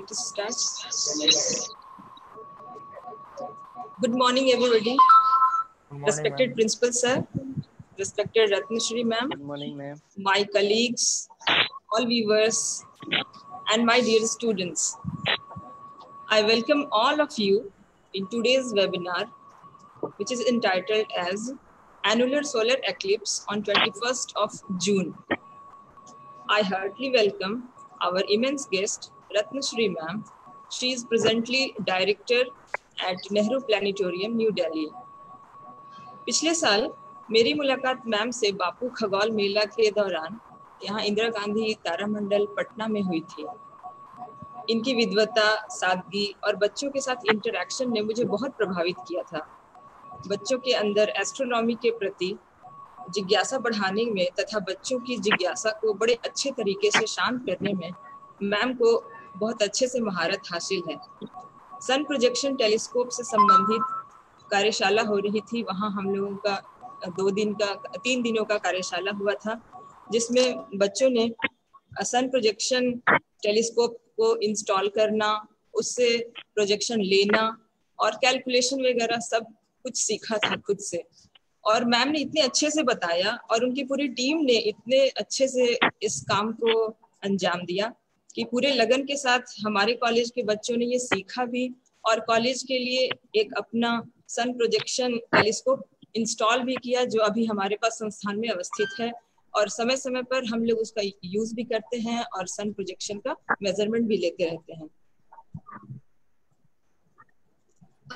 To start. Good morning, everybody. Respected Principal Sir, respected Ratnashri Ma'am, Good morning, ma'am. my colleagues, all viewers, and my dear students. I welcome all of you in today's webinar, which is entitled as Annular Solar Eclipse on 21st of June. I heartily welcome our immense guest, Ratnashri Ma'am. She is presently Director at Nehru Planetarium, New Delhi. पिछले साल मेरी मुलाकात ma'am से बापू खगोल मेला के दौरान यहाँ इंदिरा गांधी तारामंडल पटना में हुई थी। इनकी विद्वता, सादगी और बच्चों के साथ इंटरैक्शन ने मुझे बहुत प्रभावित किया था। बच्चों के अंदर एस्ट्रोनॉमी के प्रति जिज्ञासा बढ़ाने में तथा बच्चों की जिज्ञासा को बड़े अच्छे तरीके से शांत करने में मैम को बहुत अच्छे से महारत हासिल है। सन प्रोजेक्शन टेलीस्कोप से संबंधित कार्यशाला हो रही थी। वहाँ हम लोगों का 3 दिनों का कार्यशाला हुआ था, जिसमें बच्चों ने सन प्रोजेक्शन टेलीस्कोप को इंस्टॉल करना, उससे प्रोजेक्शन लेना और कैलकुलेशन वगैरह सब कुछ सीखा था खुद से। और मैम ने इतने अच्छे से बताया और उनकी पूरी टीम ने इतने अच्छे से इस काम को अंजाम दिया कि पूरे लगन के साथ हमारे कॉलेज के बच्चों ने ये सीखा भी और कॉलेज के लिए एक अपना सन प्रोजेक्शन टेलीस्कोप इंस्टॉल भी किया, जो अभी हमारे पास संस्थान में अवस्थित है और समय समय पर हम लोग उसका यूज भी करते हैं और सन प्रोजेक्शन का मेजरमेंट भी लेते रहते हैं।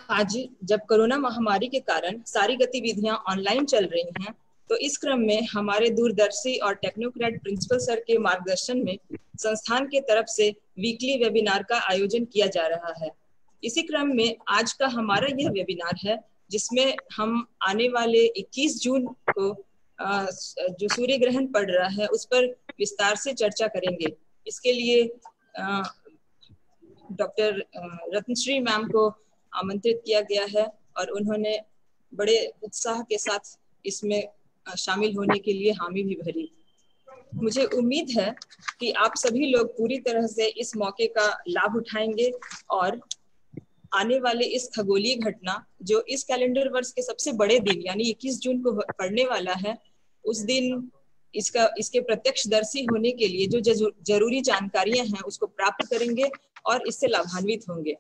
आज जब कोरोना महामारी के कारण सारी गतिविधियां ऑनलाइन चल रही हैं, तो इस क्रम में हमारे दूरदर्शी और टेक्नोक्रेट प्रिंसिपल सर के मार्गदर्शन में संस्थान के तरफ से वीकली वेबिनार का आयोजन किया जा रहा है। इसी क्रम में आज का हमारा यह वेबिनार है, जिसमें हम आने वाले 21 जून को जो सूर्य ग्रहण पड़ रहा है उस पर विस्तार से चर्चा करेंगे। इसके लिए डॉक्टर रत्नश्री मैम को आमंत्रित किया गया है और उन्होंने बड़े उत्साह के साथ इसमें शामिल होने के लिए हामी भी भरी। मुझे उम्मीद है कि आप सभी लोग पूरी तरह से इस मौके का लाभ उठाएंगे और आने वाले इस खगोलीय घटना जो इस कैलेंडर वर्ष के सबसे बड़े दिन यानी 21 जून को पड़ने वाला है, उस दिन इसके प्रत्यक्षदर्शी होने के लिए जो जरूरी जानकारियां हैं उसको प्राप्त करेंगे और इससे लाभान्वित होंगे।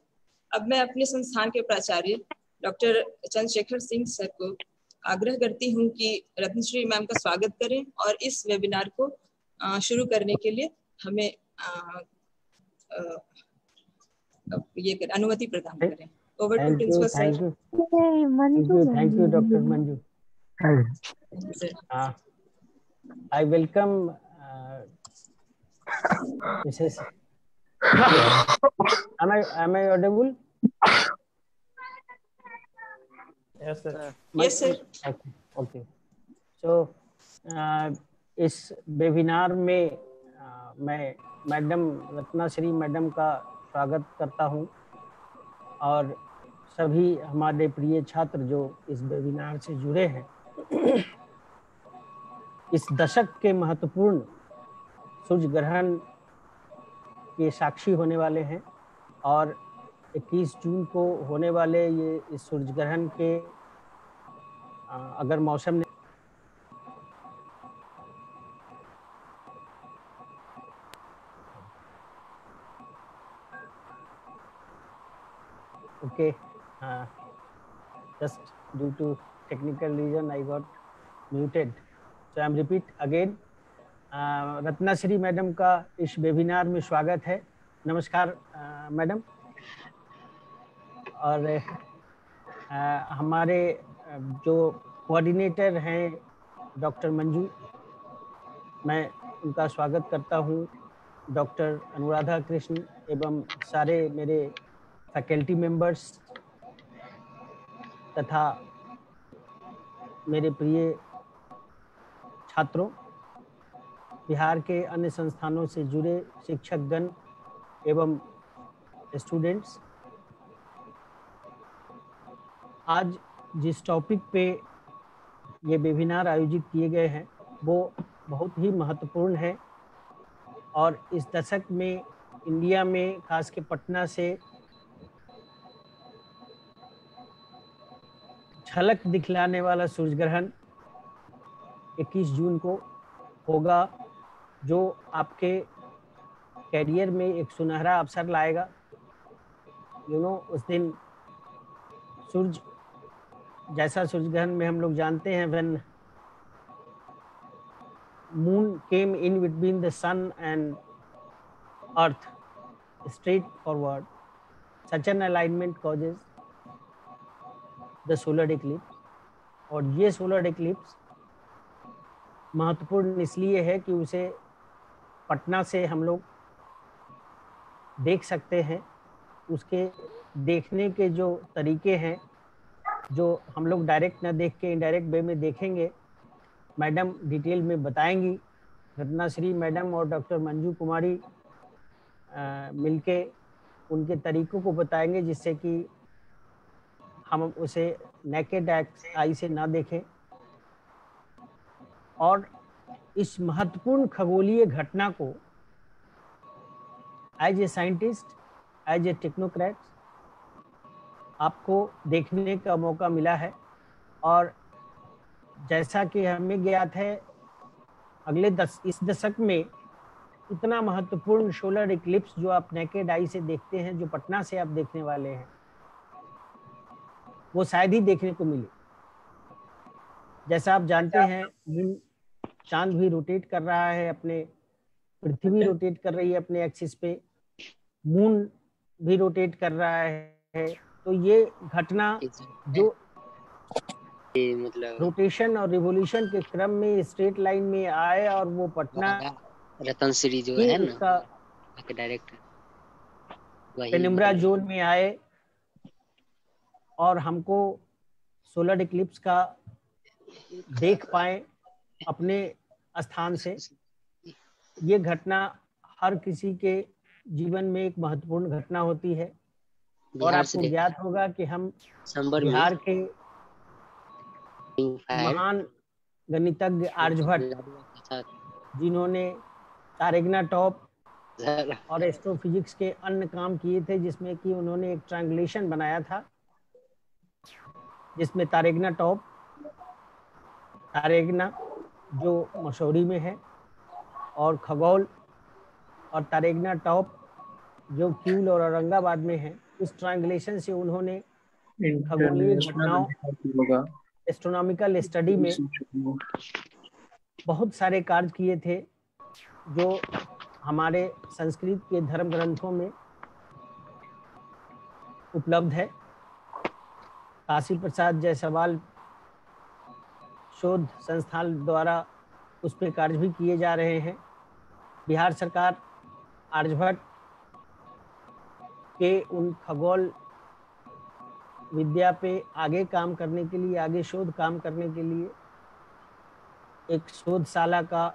अब मैं अपने संस्थान के प्राचार्य डॉक्टर चंद्रशेखर सिंह सर को आग्रह करती हूँ कि रत्नश्री मैम का स्वागत करें और इस वेबिनार को शुरू करने के लिए हमें ये अनुमति प्रदान करें। Over to principal sir. Thank you, Dr. Manju. I welcome Mrs. Am I audible? Yes, sir. Yes, sir. Okay. So इस वेबिनार में मैं मैडम रत्नाश्री मैडम का स्वागत करता हूं और सभी हमारे प्रिय छात्र जो इस वेबिनार से जुड़े हैं इस दशक के महत्वपूर्ण सूर्य ग्रहण के साक्षी होने वाले हैं और 21 जून को होने वाले ये इस सूर्य ग्रहण के अगर मौसम ने Okay, just due to technical reason I got muted. So I'm repeat again. Ratnashree madam का इस वेबिनार में स्वागत है। नमस्कार मैडम। और हमारे जो कोऑर्डिनेटर हैं डॉक्टर मंजू, मैं उनका स्वागत करता हूँ। डॉक्टर अनुराधा कृष्ण एवं सारे मेरे फैकल्टी मेंबर्स तथा मेरे प्रिय छात्रों, बिहार के अन्य संस्थानों से जुड़े शिक्षकगण एवं स्टूडेंट्स, आज जिस टॉपिक पे ये वेबिनार आयोजित किए गए हैं वो बहुत ही महत्वपूर्ण है और इस दशक में इंडिया में खास के पटना से झलक दिखलाने वाला सूर्य ग्रहण 21 जून को होगा, जो आपके कैरियर में एक सुनहरा अवसर लाएगा। उस दिन सूर्य, जैसा सूर्य ग्रहण में हम लोग जानते हैं, when moon came in between the sun and earth straight forward, such an alignment causes the solar eclipse। और ये सोलर इक्लिप्स महत्वपूर्ण इसलिए है कि उसे पटना से हम लोग देख सकते हैं। उसके देखने के जो तरीके हैं, जो हम लोग डायरेक्ट ना देख के इनडायरेक्ट वे में देखेंगे, मैडम डिटेल में बताएंगी। रत्नाश्री मैडम और डॉक्टर मंजू कुमारी मिलके उनके तरीकों को बताएंगे, जिससे कि हम उसे नेकेड आई से ना देखें और इस महत्वपूर्ण खगोलीय घटना को as a scientist, as a technocrat आपको देखने का मौका मिला है। और जैसा कि हमें ज्ञात है, इस दशक में इतना महत्वपूर्ण सोलर इक्लिप्स जो आप नेकेड आई से देखते हैं, जो पटना से आप देखने वाले हैं, वो शायद ही देखने को मिले। जैसा आप जानते हैं, मून, चांद भी रोटेट कर रहा है अपने, पृथ्वी रोटेट कर रही है अपने एक्सिस पे, मून भी रोटेट कर रहा है। तो ये घटना जो मतलब रोटेशन और रिवोल्यूशन के क्रम में स्ट्रेट लाइन में आए और वो पटना रतन श्री जो है ना डायरेक्टर, पेनिम्ब्रा जोन में आए और हमको सोलर इक्लिप्स का देख पाए अपने स्थान से। ये घटना हर किसी के जीवन में एक महत्वपूर्ण घटना होती है। और आपको ज्ञात होगा कि हम बिहार के महान गणितज्ञ आर्यभट्ट, जिन्होंने तारेगना टॉप और एस्ट्रोफिजिक्स के अन्य काम किए थे, जिसमें कि उन्होंने एक ट्रायंगुलेशन बनाया था, जिसमें तारेगना टॉप, तारेगना जो मसूरी में है, और खगोल और तारेगना टॉप जो क्यूल और औरंगाबाद में है, उस ट्रायंगुलेशन से उन्होंने खगोलीय घटनाओं, एस्ट्रोनॉमिकल स्टडी में बहुत सारे कार्य किए थे, जो हमारे संस्कृत के धर्म ग्रंथों में उपलब्ध है। काशी प्रसाद जायसवाल शोध संस्थान द्वारा उस पर कार्य भी किए जा रहे हैं। बिहार सरकार आर्यभट्ट के उन खगोल विद्या पे आगे काम करने के लिए, आगे शोध काम करने के लिए एक शोधशाला का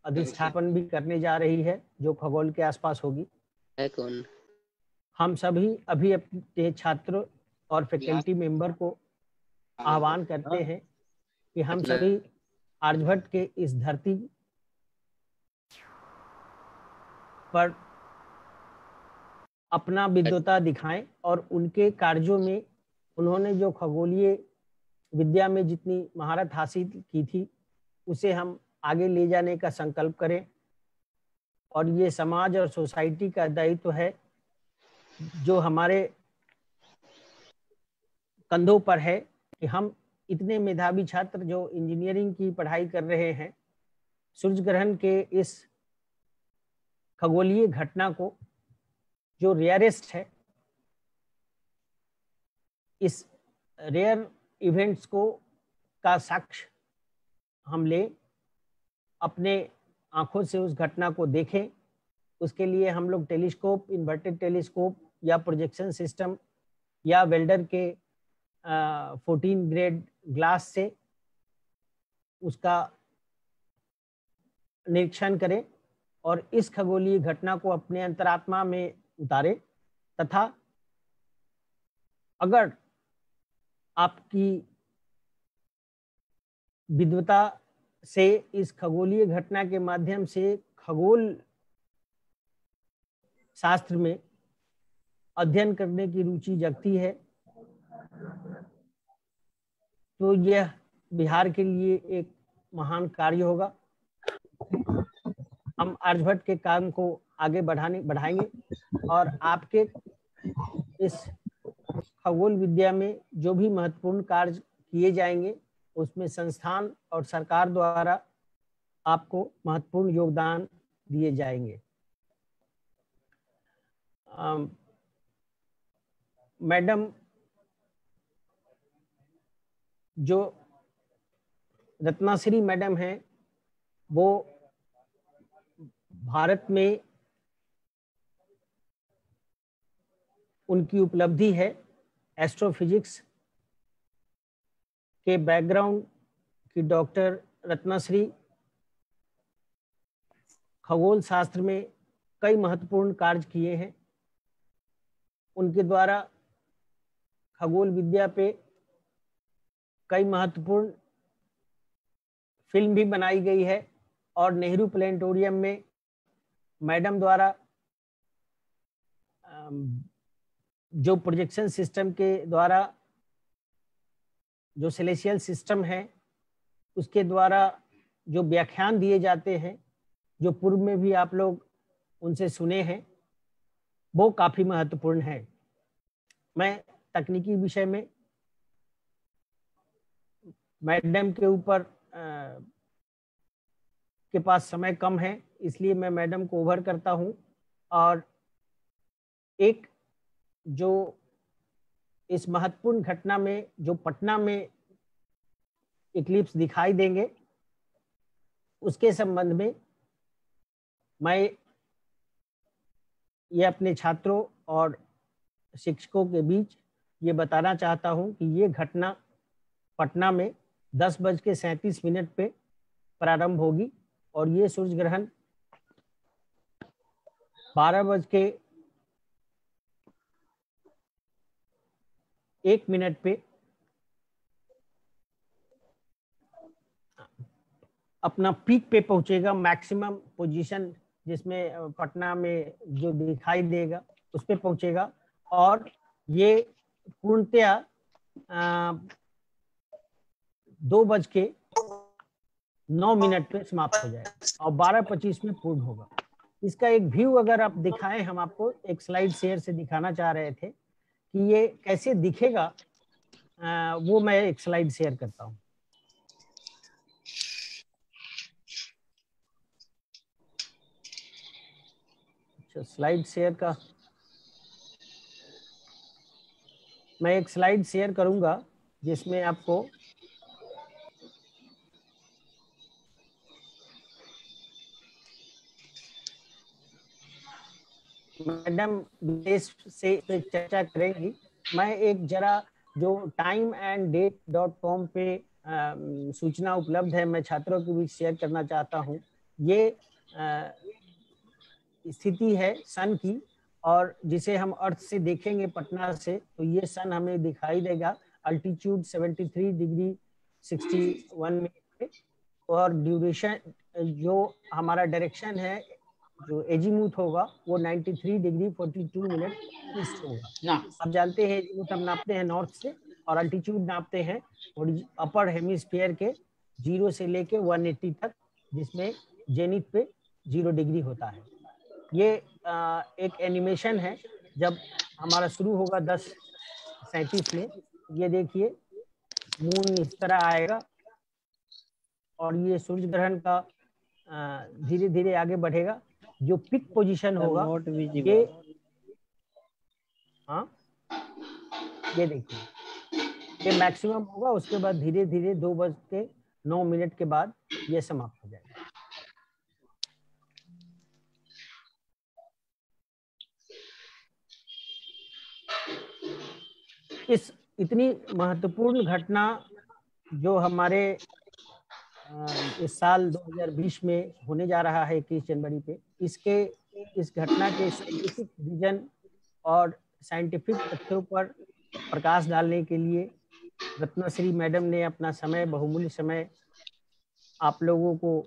अधिष्ठापन भी करने जा रही है, जो खगोल के आसपास होगी। कौन? हम सभी अभी अपने छात्र और फैकल्टी मेंबर को आह्वान करते हैं कि हम सभी आर्यभट्ट के इस धरती पर अपना विद्वता दिखाएं और उनके कार्यों में उन्होंने जो खगोलीय विद्या में जितनी महारत हासिल की थी, उसे हम आगे ले जाने का संकल्प करें। और ये समाज और सोसाइटी का दायित्व है, जो हमारे कंधों पर है, कि हम इतने मेधावी छात्र जो इंजीनियरिंग की पढ़ाई कर रहे हैं, सूर्य ग्रहण के इस खगोलीय घटना को, जो रेयरेस्ट है, इस रेयर इवेंट्स को का साक्ष्य हम ले, अपने आंखों से उस घटना को देखें। उसके लिए हम लोग टेलीस्कोप, इन्वर्टेड टेलीस्कोप या प्रोजेक्शन सिस्टम या वेल्डर के 14 ग्रेड ग्लास से उसका निरीक्षण करें और इस खगोलीय घटना को अपने अंतरात्मा में उतारें। तथा अगर आपकी विद्वता से इस खगोलीय घटना के माध्यम से खगोल शास्त्र में अध्ययन करने की रुचि जगती है तो यह बिहार के लिए एक महान कार्य होगा। हम आर्यभट्ट के काम को आगे बढ़ाएंगे और आपके इस खगोल विद्या में जो भी महत्वपूर्ण कार्य किए जाएंगे उसमें संस्थान और सरकार द्वारा आपको महत्वपूर्ण योगदान दिए जाएंगे। मैडम जो रत्नाश्री मैडम हैं वो भारत में उनकी उपलब्धि है एस्ट्रोफिजिक्स के बैकग्राउंड की डॉक्टर रत्नाश्री खगोल शास्त्र में कई महत्वपूर्ण कार्य किए हैं। उनके द्वारा खगोल विद्या पे कई महत्वपूर्ण फिल्म भी बनाई गई है और नेहरू प्लेनेटोरियम में मैडम द्वारा जो प्रोजेक्शन सिस्टम के द्वारा जो सेलेशियल सिस्टम है उसके द्वारा जो व्याख्यान दिए जाते हैं जो पूर्व में भी आप लोग उनसे सुने हैं वो काफी महत्वपूर्ण है। मैं तकनीकी विषय में मैडम के ऊपर के पास समय कम है इसलिए मैं मैडम को ओवर करता हूं और एक जो इस महत्वपूर्ण घटना में जो पटना में इक्लिप्स दिखाई देंगे उसके संबंध में मैं ये अपने छात्रों और शिक्षकों के बीच ये बताना चाहता हूं कि ये घटना पटना में 10:37 पे प्रारंभ होगी और ये सूर्य ग्रहण 12:01 पे अपना पीक पे पहुंचेगा। मैक्सिमम पोजीशन जिसमें पटना में जो दिखाई देगा उस पे पहुंचेगा और ये पूर्णतया 2:09 पे समाप्त हो जाएगा और 12:25 में पूर्ण होगा। इसका एक व्यू अगर आप दिखाएं, हम आपको एक स्लाइड शेयर से दिखाना चाह रहे थे कि ये कैसे दिखेगा, वो मैं एक स्लाइड शेयर करता हूं। अच्छा, स्लाइड शेयर का मैं एक स्लाइड शेयर करूंगा जिसमें आपको मैडम देश से चर्चा करेंगी। मैं एक जरा जो timeanddate.com पे सूचना उपलब्ध है मैं छात्रों के बीच शेयर करना चाहता हूं। ये स्थिति है सन की और जिसे हम अर्थ से देखेंगे पटना से तो ये सन हमें दिखाई देगा अल्टीट्यूड 73 डिग्री 61 मिनट पे और ड्यूरेशन जो हमारा डायरेक्शन है जो एजीमुथ होगा वो 93 डिग्री 42 मिनट ईस्ट होगा। आप जानते हैं एजीमुथ हम नापते हैं नॉर्थ से और अल्टीट्यूड नापते हैं अपर हेमिस्फीयर के 0 से लेके 180 तक जिसमें जेनिथ पे 0 डिग्री होता है। ये एक एनिमेशन है जब हमारा शुरू होगा 10:37 में। ये देखिए मून इस तरह आएगा और ये सूर्य ग्रहण का धीरे धीरे आगे बढ़ेगा। जो पिक पोजीशन होगा ये ये देखिए ये मैक्सिमम होगा, उसके बाद धीरे धीरे 2:09 के बाद ये समाप्त हो जाएगा। इस इतनी महत्वपूर्ण घटना जो हमारे इस साल 2020 में होने जा रहा है 21 जनवरी पे, इस घटना के साइंटिफिक रीजन और साइंटिफिक तथ्यों पर प्रकाश डालने के लिए रत्नाश्री मैडम ने अपना समय, बहुमूल्य समय आप लोगों को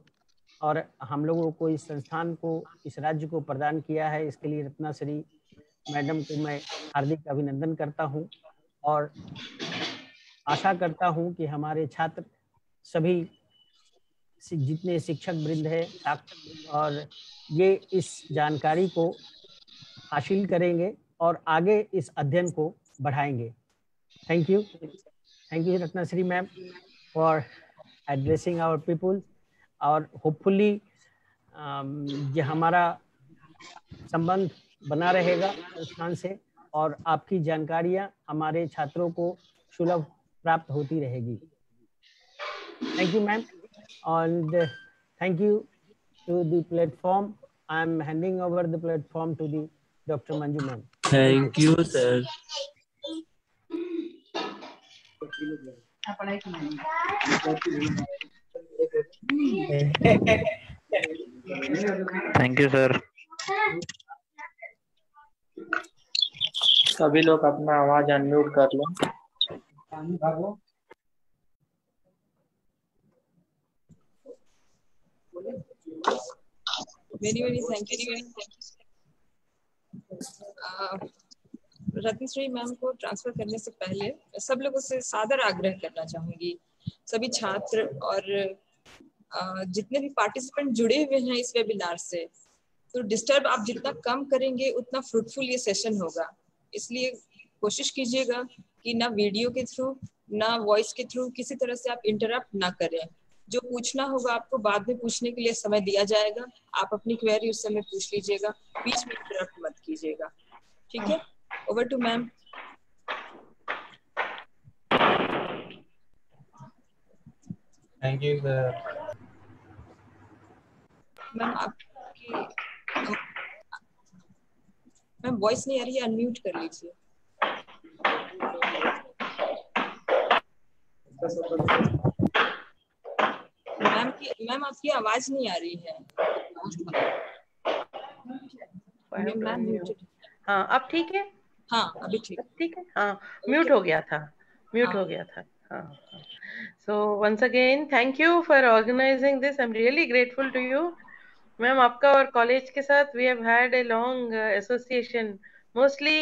और हम लोगों को इस संस्थान को, इस राज्य को प्रदान किया है, इसके लिए रत्नाश्री मैडम को मैं हार्दिक अभिनंदन करता हूं और आशा करता हूं कि हमारे छात्र सभी जितने शिक्षक वृंद है और ये इस जानकारी को हासिल करेंगे और आगे इस अध्ययन को बढ़ाएंगे। Thank you Ratnashree ma'am for addressing our people और होपफुली ये हमारा संबंध बना रहेगा संस्थान से और आपकी जानकारियां हमारे छात्रों को सुलभ प्राप्त होती रहेगी। Thank you ma'am and thank you to the platform. I am handing over the platform to the Dr. Manju ma'am. Thank you, sir. Thank you sir. सभी लोग अपना आवाज अनम्यूट कर लो। Many thank you. Ratnashree ma'am को transfer करने से पहले सब लोगों से सादर आग्रह करना चाहूंगी, सभी छात्र और जितने भी पार्टिसिपेंट जुड़े हुए हैं इस वेबिनार से, तो डिस्टर्ब आप जितना कम करेंगे उतना फ्रूटफुल ये सेशन होगा। इसलिए कोशिश कीजिएगा कि ना वीडियो के थ्रू ना वॉइस के थ्रू किसी तरह से आप इंटरप्ट ना करें। जो पूछना होगा आपको बाद में पूछने के लिए समय दिया जाएगा, आप अपनी क्वेरी उस समय पूछ लीजिएगा, बीच में इंटरप्ट मत कीजिएगा, ठीक है? Over to ma'am. Thank you sir. Ma'am आपकी मैम वॉइस नहीं आ रही है, अनम्यूट कर लीजिए। मैम आपकी आवाज नहीं आ रही है। मैम हाँ अब ठीक है? हाँ अभी ठीक है। हाँ म्यूट हो गया था, हो गया था। हाँ। So once again thank you for organizing this. I'm really grateful to you. Ma'am आपका और कॉलेज के साथ we have had a long association. Mostly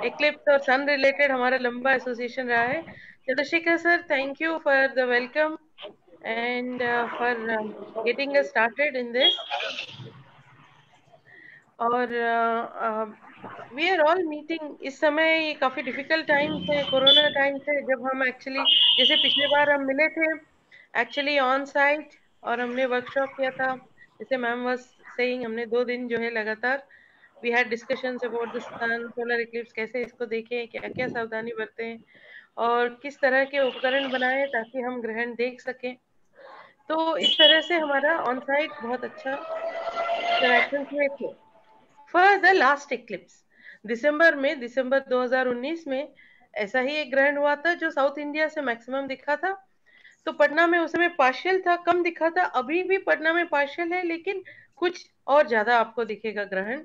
Eclipse और Sun related हमारा लंबा एसोसिएशन रहा है। Chandrashekhar sir, thank you for the welcome and for getting us started in this. और वी आर ऑल मीटिंग इस समय, ये काफी डिफिकल्ट टाइम्स है, कोरोना टाइम्स है, जब हम एक्चुअली जैसे पिछले बार हम मिले थे एक्चुअली ऑन साइट और हमने वर्कशॉप किया था, जैसे मैम वाज सेइंग, हमने 2 दिन जो है लगातार we had discussions about the sun solar eclipse, कैसे इसको देखें, क्या क्या सावधानी बरतें और किस तरह के उपकरण बनाएं ताकि हम ग्रहण देख सकें। तो इस तरह से हमारा ऑन साइट बहुत अच्छा इंटरेक्शन हुए थे। फॉर द लास्ट इक्लिप्स दिसंबर 2019 में ऐसा ही एक ग्रहण हुआ था जो साउथ इंडिया से मैक्सिमम दिखा था। तो पटना में उस समय पार्शियल था, कम दिखा था, अभी भी पटना में पार्शियल है लेकिन कुछ और ज्यादा आपको दिखेगा ग्रहण।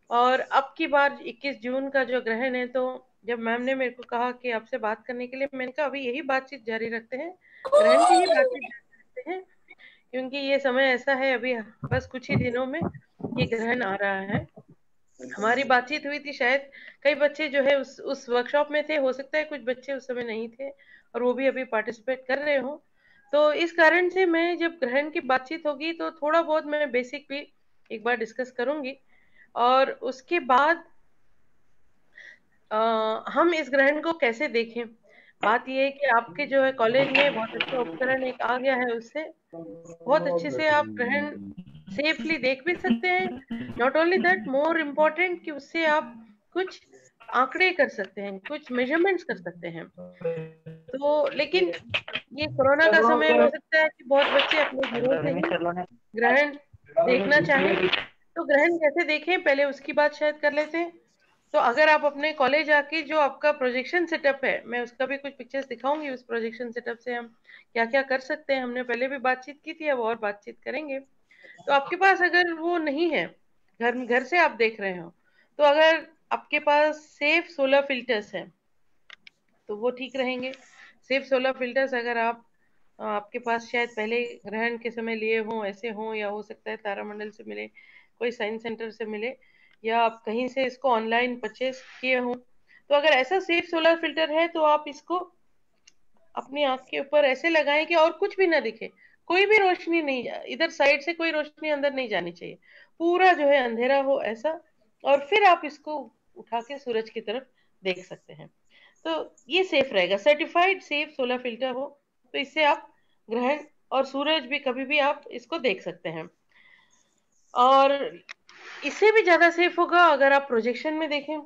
और अब की बार 21 जून का जो ग्रहण है, तो जब मैम ने मेरे को कहा कि आपसे बात करने के लिए, मैंने कहा अभी यही बातचीत जारी रखते हैं, ग्रहण की ही बातचीत जारी रखते हैं, क्योंकि ये समय ऐसा है, अभी बस कुछ ही दिनों में ये ग्रहण आ रहा है। हमारी बातचीत हुई थी, शायद कई बच्चे जो है उस वर्कशॉप में थे, हो सकता है कुछ बच्चे उस समय नहीं थे और वो भी अभी पार्टिसिपेट कर रहे हो। तो इस कारण से मैं जब ग्रहण की बातचीत होगी तो थोड़ा बहुत मैं बेसिक भी एक बार डिस्कस करूंगी और उसके बाद हम इस ग्रहण को कैसे देखें। बात यह है कि आपके जो है कॉलेज में बहुत अच्छा उपकरण एक आ गया है, उससे बहुत अच्छे से आप ग्रहण सेफली देख भी सकते हैं। Not only that, more important कि उससे आप कुछ आंकड़े कर सकते हैं, कुछ मेजरमेंट्स कर सकते हैं। तो लेकिन ये कोरोना का समय, हो सकता है कि बहुत बच्चे अपने घरों से ही ग्रहण देखना चाहें, तो ग्रहण कैसे देखें पहले उसकी बात शायद कर लेते हैं। तो अगर आप अपने कॉलेज आके जो आपका प्रोजेक्शन सेटअप है, मैं उसका भी कुछ पिक्चर्स दिखाऊंगी, उस प्रोजेक्शन सेटअप से हम क्या क्या कर सकते हैं, हमने पहले भी बातचीत की थी, अब और बातचीत करेंगे। तो आपके पास अगर वो नहीं है, घर से आप देख रहे हो, तो अगर आपके पास सेफ सोलर फिल्टर्स हैं तो वो ठीक रहेंगे। सेफ सोलर फिल्टर्स अगर आप आपके पास शायद पहले ग्रहण के समय लिए हों, ऐसे हों, या हो सकता है तारामंडल से मिले, कोई साइंस सेंटर से मिले, या आप कहीं से इसको ऑनलाइन परचेज किए हों। तो अगर ऐसा सेफ सोलर फिल्टर है तो आप इसको अपनी आंख के ऊपर ऐसे लगाएं कि और कुछ भी ना दिखे, कोई भी रोशनी नहीं, इधर साइड से कोई रोशनी अंदर नहीं जानी चाहिए, पूरा जो है अंधेरा हो ऐसा। और फिर आप इसको उठा के सूरज की तरफ देख सकते हैं। तो ये सेफ रहेगा, सर्टिफाइड सेफ सोलर फिल्टर हो, तो इससे आप ग्रहण और सूरज भी कभी भी आप इसको देख सकते हैं। और इससे भी ज्यादा सेफ होगा अगर आप प्रोजेक्शन में देखें।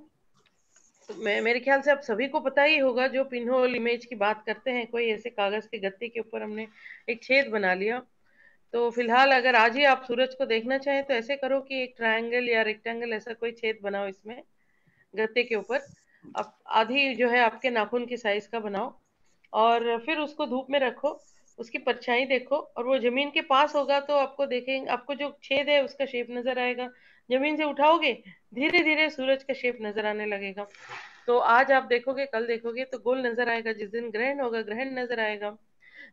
तो मेरे ख्याल से आप सभी को पता ही होगा, जो पिन होल इमेज की बात करते हैं, कोई ऐसे कागज के गत्ते के ऊपर हमने एक छेद बना लिया। तो फिलहाल अगर आज ही आप सूरज को देखना चाहें तो ऐसे करो कि एक ट्रायंगल या रेक्टेंगल ऐसा कोई छेद बनाओ इसमें गत्ते के ऊपर। आप आधी जो है आपके नाखून की साइज का बनाओ, और फिर उसको धूप में रखो, उसकी परछाई देखो, और वो जमीन के पास होगा तो आपको देखेंगे, आपको जो छेद है उसका शेप नजर आएगा। जमीन से उठाओगे, धीरे धीरे सूरज का शेप नजर आने लगेगा। तो आज आप देखोगे, कल देखोगे तो गोल नजर आएगा, जिस दिन ग्रहण होगा ग्रहण नजर आएगा।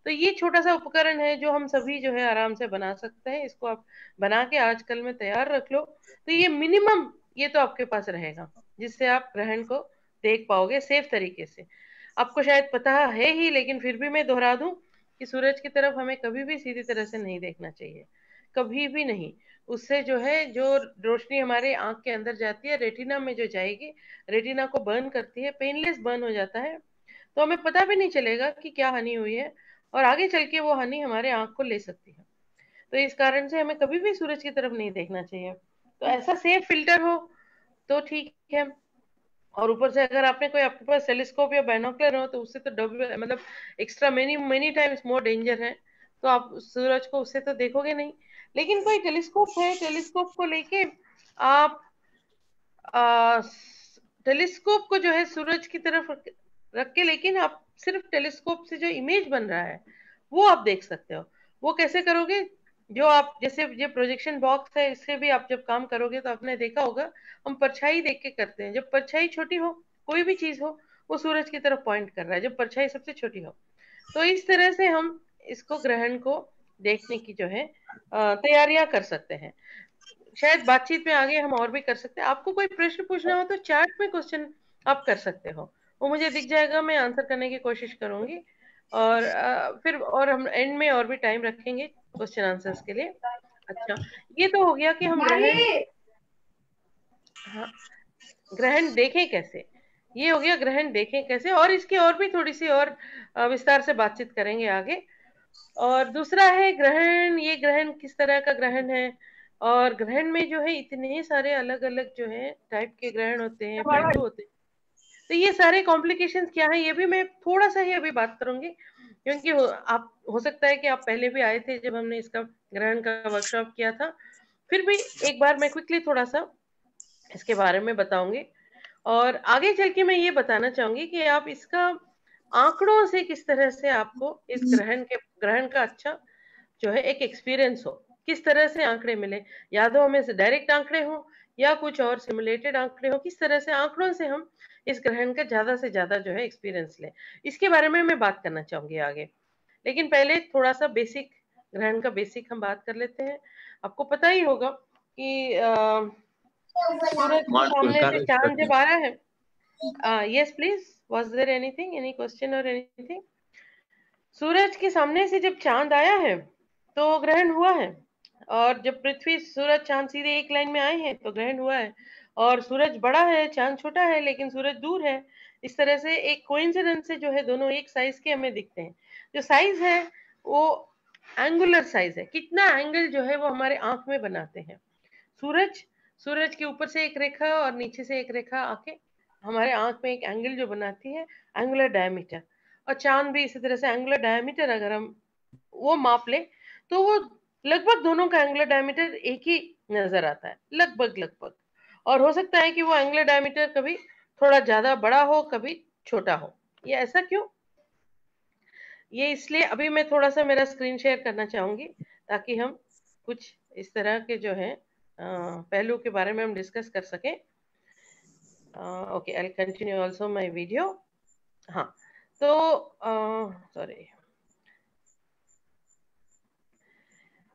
तो ये छोटा सा उपकरण है जो हम सभी जो है आराम से बना सकते हैं। इसको आप बना के आजकल में तैयार रख लो, तो ये मिनिमम ये तो आपके पास रहेगा, जिससे आप ग्रहण को देख पाओगे सेफ तरीके से। आपको शायद पता है ही, लेकिन फिर भी मैं दोहरा दूं कि सूरज की तरफ हमें कभी भी सीधी तरह से नहीं देखना चाहिए, कभी भी नहीं। उससे जो है, जो रोशनी हमारे आंख के अंदर जाती है, रेटिना में जो जाएगी, रेटिना को बर्न करती है, पेनलेस बर्न हो जाता है, तो हमें पता भी नहीं चलेगा कि क्या हानि हुई है, और आगे चल के वो हानि हमारे आंख को ले सकती है। तो इस कारण से हमें कभी भी सूरज की तरफ नहीं देखना चाहिए। तो ऐसा सेफ फिल्टर हो तो ठीक है। और ऊपर से अगर आपने कोई, आपके पास टेलीस्कोप या बाइनोकुलर हो, तो उससे तो डबल, मतलब extra many many times more danger है। तो आप सूरज को उससे तो देखोगे नहीं। लेकिन कोई टेलीस्कोप है, टेलीस्कोप को लेके आप टेलीस्कोप को जो है सूरज की तरफ रख के, लेकिन आप सिर्फ टेलीस्कोप से जो इमेज बन रहा है वो आप देख सकते हो। वो कैसे करोगे? जो आप जैसे ये प्रोजेक्शन बॉक्स है, इससे भी आप जब काम करोगे तो आपने देखा होगा, हम परछाई देख के करते हैं। जब परछाई छोटी हो, कोई भी चीज हो, वो सूरज की तरफ पॉइंट कर रहा है, जब परछाई सबसे छोटी हो। तो इस तरह से हम इसको, ग्रहण को देखने की जो है तैयारियां कर सकते हैं। शायद बातचीत में आगे हम और भी कर सकते हैं। आपको कोई प्रश्न पूछना हो तो चैट में क्वेश्चन आप कर सकते हो, वो मुझे दिख जाएगा, मैं आंसर करने की कोशिश करूंगी। और फिर और हम एंड में और भी टाइम रखेंगे क्वेश्चन आंसर्स के लिए। अच्छा, ये तो हो गया कि हम ग्रहण, हाँ, ग्रहण देखें कैसे, ये हो गया ग्रहण देखें कैसे, और इसकी और भी थोड़ी सी और विस्तार से बातचीत करेंगे आगे। और दूसरा है ग्रहण, ये ग्रहण किस तरह का ग्रहण है, और ग्रहण में जो है इतने सारे अलग अलग जो है टाइप के ग्रहण होते हैं, पहलू होते हैं। तो ये सारे कॉम्प्लिकेशंस क्या है, ये भी मैं थोड़ा सा ही अभी बात करूंगी, क्योंकि आप हो सकता है कि आप पहले भी आए थे जब हमने इसका ग्रहण का वर्कशॉप किया था। फिर भी एक बार मैं क्विकली थोड़ा सा इसके बारे में बताऊंगी। और आगे चल के मैं ये बताना चाहूंगी कि आप इसका आंकड़ों से किस तरह से आपको इस ग्रहण का अच्छा जो है एक एक्सपीरियंस हो, किस तरह से आंकड़े मिले, या तो हमें डायरेक्ट आंकड़े हो या कुछ और सिमुलेटेड आंकड़े हो, किस तरह से आंकड़ों से हम इस ग्रहण का ज्यादा से ज्यादा जो है एक्सपीरियंस लें, इसके बारे में मैं बात करना चाहूंगी आगे। लेकिन पहले थोड़ा सा बेसिक, ग्रहण का बेसिक हम बात कर लेते हैं। आपको पता ही होगा कि सूरज के सामने से चांद जब आ रहा है, yes please, was there anything, any question और एनीथिंग? सूरज के सामने से जब चांद आया है तो ग्रहण हुआ है, और जब पृथ्वी, सूरज, चांद सीधे एक लाइन में आए हैं तो ग्रहण हुआ है। और सूरज बड़ा है, चांद छोटा है, लेकिन सूरज दूर है। इस तरह से एक कोइंसिडेंस से जो है दोनों एक साइज के हमें दिखते हैं। जो साइज है वो एंगुलर साइज है, कितना एंगल जो है वो हमारे आंख में बनाते हैं। सूरज, सूरज के ऊपर से एक रेखा और नीचे से एक रेखा आके हमारे आंख में एक एंगल जो बनाती है, एंगुलर डायमीटर। और चांद भी इसी तरह से एंगुलर डायमीटर अगर हम वो माप ले तो वो लगभग दोनों का एंगुलर डायमीटर एक ही नजर आता है, लगभग लगभग। और हो सकता है कि वो एंगुलर डायमीटर कभी थोड़ा ज्यादा बड़ा हो, कभी छोटा हो। ये ऐसा क्यों? ये इसलिए, अभी मैं थोड़ा सा मेरा स्क्रीन शेयर करना चाहूंगी ताकि हम कुछ इस तरह के जो है पहलू के बारे में हम डिस्कस कर सकें। Okay, I continue also my video. हाँ, तो सॉरी,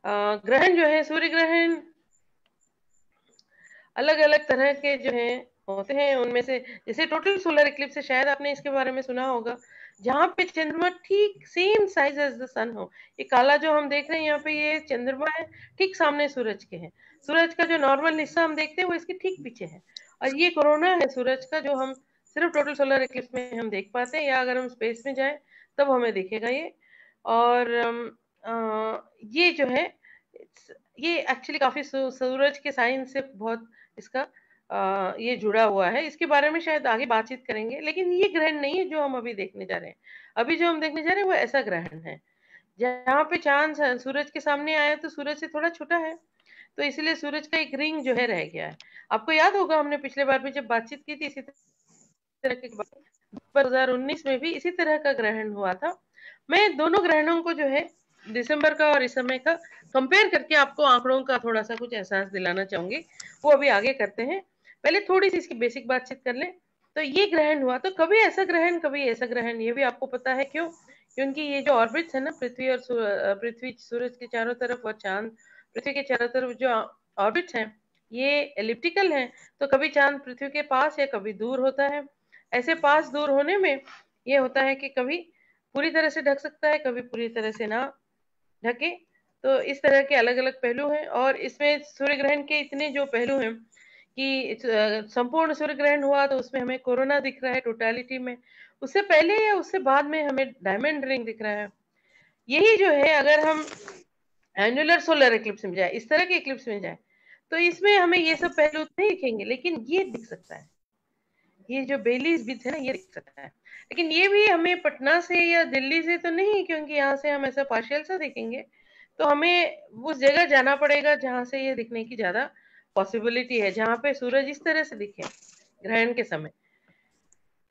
ग्रहण जो है, सूर्य ग्रहण अलग अलग तरह के जो है होते हैं। उनमें से जैसे टोटल सोलर इक्लिप्स है, शायद आपने इसके बारे में सुना होगा, जहां पे चंद्रमा ठीक सेम साइज एज द सन हो। ये काला जो हम देख रहे हैं यहाँ पे, ये चंद्रमा है, ठीक सामने सूरज के है। सूरज का जो नॉर्मल हिस्सा हम देखते हैं वो इसके ठीक पीछे है। और ये कोरोना है सूरज का, जो हम सिर्फ टोटल सोलर इक्लिप्स में हम देख पाते हैं, या अगर हम स्पेस में जाए तब हमें दिखेगा ये। और ये जो है, ये एक्चुअली काफी सूरज के साइंस से बहुत इसका ये जुड़ा हुआ है। इसके बारे में शायद आगे बातचीत करेंगे, लेकिन ये ग्रहण नहीं है जो हम अभी देखने जा रहे हैं। अभी जो हम देखने जा रहे हैं वो ऐसा ग्रहण है जहाँ पे चांद सूरज के सामने आया तो सूरज से थोड़ा छोटा है, तो इसलिए सूरज का एक रिंग जो है रह गया है। आपको याद होगा हमने पिछले बार भी जब बातचीत की थी इसी तरह की 2019 में भी इसी तरह का ग्रहण हुआ था। मैं दोनों ग्रहणों को जो है, दिसंबर का और इस समय का कंपेयर करके आपको आंकड़ों का थोड़ा सा कुछ एहसास दिलाना चाहूंगी, वो अभी आगे करते हैं। पहले थोड़ी सी इसकी बेसिक बातचीत कर ले। तो ये ग्रहण हुआ, तो कभी ऐसा ग्रहण कभी ऐसा ग्रहण, ये भी आपको पता है क्यों? क्योंकि ये जो ऑर्बिट्स है ना, पृथ्वी और पृथ्वी सूरज के चारों तरफ और चांद पृथ्वी के चारों तरफ जो ऑर्बिट्स हैं, ये एलिप्टिकल हैं। तो कभी चांद पृथ्वी के पास या कभी दूर होता है। ऐसे पास दूर होने में ये होता है कि कभी पूरी तरह से ढक सकता है, कभी पूरी तरह से ना ढके। तो इस तरह के अलग अलग पहलू हैं। और इसमें सूर्य ग्रहण के इतने जो पहलू हैं कि संपूर्ण सूर्य ग्रहण हुआ तो उसमें हमें कोरोना दिख रहा है टोटलिटी में, उससे पहले या उससे बाद में हमें डायमंड रिंग दिख रहा है। यही जो है, अगर हम एनुलर सोलर इक्लिप्स में जाए, इस तरह के इक्लिप्स में जाए, तो इसमें हमें ये सब पहलू नहीं दिखेंगे, लेकिन ये दिख सकता है। ये जो बेलीज बीच है ना, ये दिख सकता है। लेकिन ये भी हमें पटना से या दिल्ली से तो नहीं, क्योंकि यहाँ से हम ऐसा पार्शियल सा देखेंगे, तो हमें उस जगह जाना पड़ेगा जहां से ये दिखने की ज्यादा पॉसिबिलिटी है, जहां पे सूरज इस तरह से दिखे ग्रहण के समय।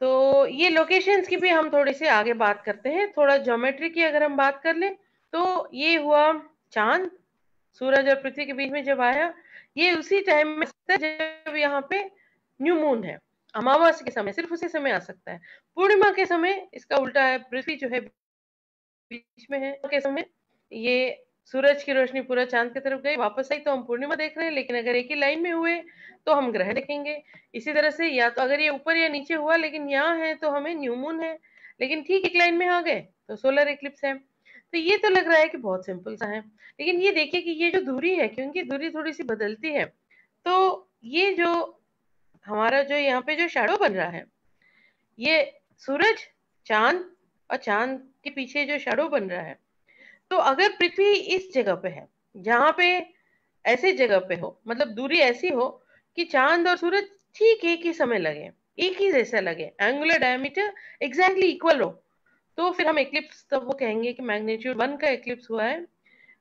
तो ये लोकेशंस की भी हम थोड़ी सी आगे बात करते हैं। थोड़ा ज्योमेट्री की अगर हम बात कर ले, तो ये हुआ चांद सूरज और पृथ्वी के बीच में जब आया, ये उसी टाइम में जब यहाँ पे न्यू मून है, अमावस्या के समय, सिर्फ उसी समय आ सकता है। पूर्णिमा के समय इसका उल्टा है, पृथ्वी जो है बीच में है के समय ये सूरज की रोशनी पूरा चांद की तरफ गई, वापस आई तो हम पूर्णिमा देख रहे हैं। लेकिन अगर एक ही लाइन में हुए तो हम ग्रहण देखेंगे। इसी तरह से या तो अगर ये ऊपर या नीचे हुआ लेकिन यहाँ है तो हमें न्यू मून है, लेकिन ठीक एक लाइन में आ गए तो सोलर इक्लिप्स है। तो ये तो लग रहा है कि बहुत सिंपल सा है, लेकिन ये देखिए कि ये जो दूरी है, क्योंकि दूरी थोड़ी सी बदलती है, तो ये जो हमारा जो यहाँ पे जो शैडो बन रहा है, ये सूरज, चांद और चांद के पीछे जो शैडो बन रहा है, तो अगर पृथ्वी इस जगह पे है जहां पे ऐसे जगह पे हो, मतलब दूरी ऐसी हो कि चांद और सूरज ठीक एक ही समय लगे, एक ही जैसा लगे, एंगुलर डायमीटर एग्जैक्टली इक्वल हो, तो फिर हम इक्लिप्स, तब वो कहेंगे कि मैग्नीट्यूड 1 का इक्लिप्स हुआ है,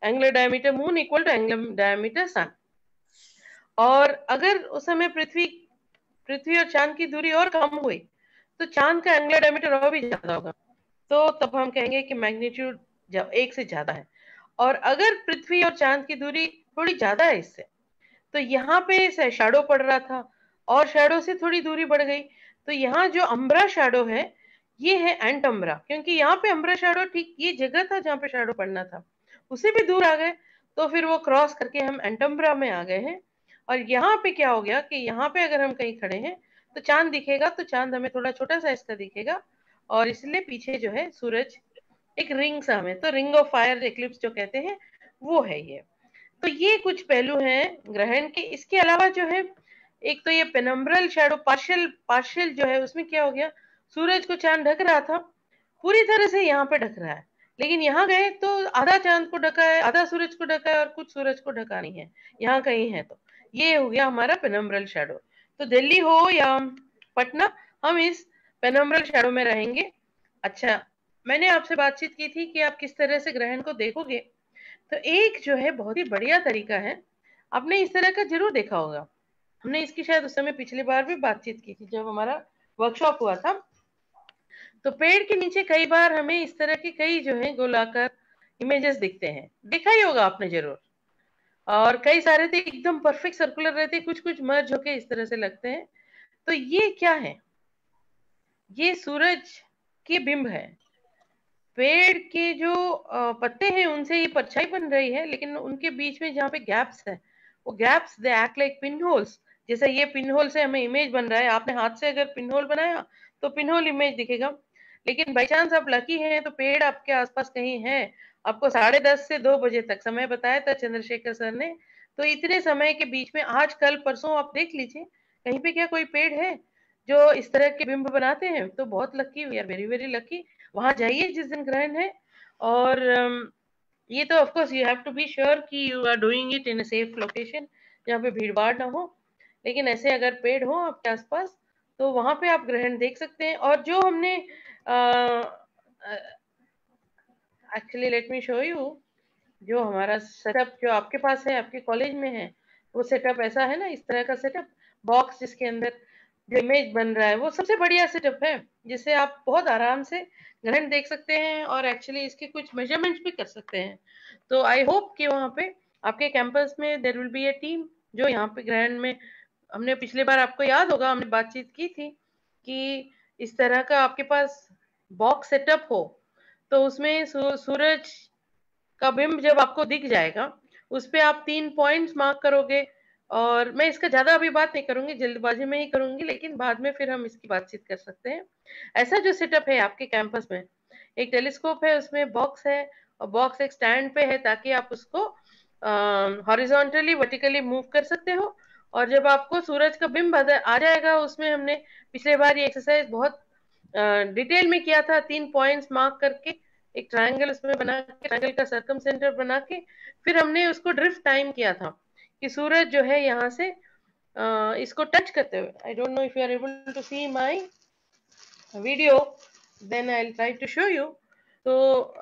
angular diameter moon equal to angular diameter sun. और अगर उस समय पृथ्वी और चांद की दूरी और कम हुई तो चांद का एंगुलर डायमीटर और भी ज्यादा होगा, तो तब हम कहेंगे कि मैग्नीट्यूड जब 1 से ज्यादा है। और अगर पृथ्वी और चांद की दूरी थोड़ी ज्यादा है इससे, तो यहाँ पे शैडो पड़ रहा था और शैडो से थोड़ी दूरी बढ़ गई, तो यहाँ जो अम्ब्रा शैडो है ये है एंट अम्ब्रा, क्योंकि यहाँ पे अम्ब्रा शैडो ठीक ये जगह था जहाँ पे शैडो पड़ना था, उससे भी दूर आ गए, तो फिर वो क्रॉस करके हम एंटम्ब्रा में आ गए हैं। और यहाँ पे क्या हो गया कि यहाँ पे अगर हम कहीं खड़े हैं तो चांद दिखेगा, तो चांद हमें थोड़ा छोटा सा इसका दिखेगा, और इसलिए पीछे जो है सूरज एक रिंग सा, हमें तो रिंग ऑफ फायर इक्लिप्स जो कहते हैं वो है ये। तो ये कुछ पहलू हैं ग्रहण के। इसके अलावा जो है, एक तो ये पेनम्ब्रल शैडो, पार्शियल पार्शियल जो है, उसमें क्या हो गया, सूरज को चांद ढक रहा था, पूरी तरह से यहाँ पे ढक रहा है, लेकिन यहाँ गए तो आधा चांद को ढका है, आधा सूरज को ढका है, और कुछ सूरज को ढका नहीं है, यहाँ कहीं है। तो ये हो गया हमारा पेनम्ब्रल शैडो। तो दिल्ली हो या पटना, हम इस पेनम्ब्रल शैडो में रहेंगे। अच्छा, मैंने आपसे बातचीत की थी कि आप किस तरह से ग्रहण को देखोगे, तो एक जो है बहुत ही बढ़िया तरीका है, आपने इस तरह का जरूर देखा होगा, हमने इसकी शायद उस समय पिछली बार भी बातचीत की थी जब हमारा वर्कशॉप हुआ था। तो पेड़ के नीचे कई बार हमें इस तरह के कई जो है गोलाकार इमेजेस दिखते हैं, देखा ही होगा आपने जरूर। और कई सारे थे एकदम परफेक्ट सर्कुलर रहते, कुछ कुछ मर्ज होके इस तरह से लगते हैं। तो ये क्या है, ये सूरज के बिंब है। पेड़ के जो पत्ते हैं उनसे ये परछाई बन रही है, लेकिन उनके बीच में जहाँ पे गैप्स है, वो gaps they act like pin holes. जैसे ये पिन होल से हमें इमेज बन रहा है, आपने हाथ से अगर पिन होल बनाया तो पिन होल इमेज दिखेगा। लेकिन बाई चांस आप लकी हैं तो पेड़ आपके आसपास कहीं है, आपको 10:30 से 2 बजे तक समय बताया था चंद्रशेखर सर ने, तो इतने समय के बीच में आज कल परसों आप देख लीजिए कहीं पे क्या कोई पेड़ है जो इस तरह के बिंब बनाते हैं। तो बहुत lucky, we are very very lucky. वहां जाइए जिस दिन ग्रहण है, और ये तो of course you have to be sure कि you are doing it in a safe location जहाँ पे भीड़ भाड़ ना हो। लेकिन ऐसे अगर पेड़ हो आपके आसपास तो वहां पे आप ग्रहण देख सकते हैं। और जो हमने actually let me show you, जो हमारा सेटअप जो आपके पास है, आपके कॉलेज में है, वो सेटअप ऐसा है ना, इस तरह का सेटअप बॉक्स जिसके अंदर जो इमेज बन रहा है वो सबसे बढ़िया सेटअप है, जिससे आप बहुत आराम से ग्रहण देख सकते हैं और एक्चुअली इसके कुछ मेजरमेंट्स भी कर सकते हैं। तो आई होप कि वहाँ पे आपके कैंपस में there will be a team जो यहाँ पे ग्रहण में, हमने पिछली बार आपको याद होगा हमने बातचीत की थी कि इस तरह का आपके पास बॉक्स सेटअप हो, तो उसमें सूरज का बिंब जब आपको दिख जाएगा उस पे आप 3 पॉइंट्स मार्क करोगे। और मैं इसका ज्यादा अभी बात नहीं करूंगी, जल्दबाजी में ही करूंगी, लेकिन बाद में फिर हम इसकी बातचीत कर सकते हैं। ऐसा जो सेटअप है आपके कैंपस में, एक टेलीस्कोप है, उसमें बॉक्स है, और बॉक्स एक स्टैंड पे है ताकि आप उसको हॉरिजॉन्टली वर्टिकली मूव कर सकते हो। और जब आपको सूरज का बिंब आ जाएगा, उसमें हमने पिछले बार ये एक्सरसाइज बहुत डिटेल में किया था, 3 पॉइंट्स मार्क करके एक ट्रायंगल उसमें बना के, ट्रायंगल का सर्कम सेंटर बना के, फिर हमने उसको ड्रिफ्ट टाइम किया था कि सूरज जो है यहाँ से इसको टच करते हुए, I don't know if you are able to see my video, then I will try to show you. तो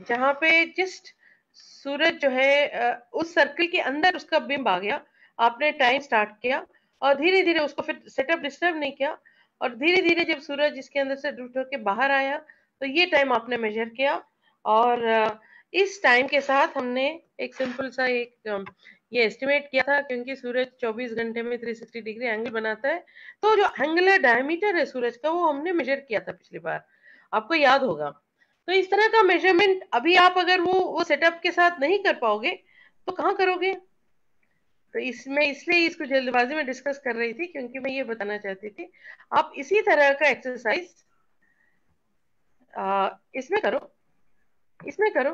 जहाँ पे जस्ट सूरज जो है उस सर्कल के अंदर उसका बिंब आ गया, आपने टाइम स्टार्ट किया और धीरे धीरे उसको फिर सेटअप डिस्टर्ब नहीं किया, और धीरे धीरे जब सूरज इसके अंदर से ड्रिफ्ट होकर बाहर आया तो ये टाइम आपने मेजर किया। और इस टाइम के साथ हमने एक सिंपल सा एक ये एस्टिमेट किया था, क्योंकि सूरज 24 घंटे में 360 डिग्री एंगल बनाता है, तो जो एंगुलर डायमीटर है सूरज का वो हमने मेजर किया था पिछली बार, आपको याद होगा। तो इस तरह का मेजरमेंट अभी आप अगर वो सेटअप के साथ नहीं कर पाओगे तो कहाँ करोगे। तो इसमें इसलिए इसको जल्दबाजी में डिस्कस कर रही थी, क्योंकि मैं ये बताना चाहती थी आप इसी तरह का एक्सरसाइज इसमें करो, इसमें करो,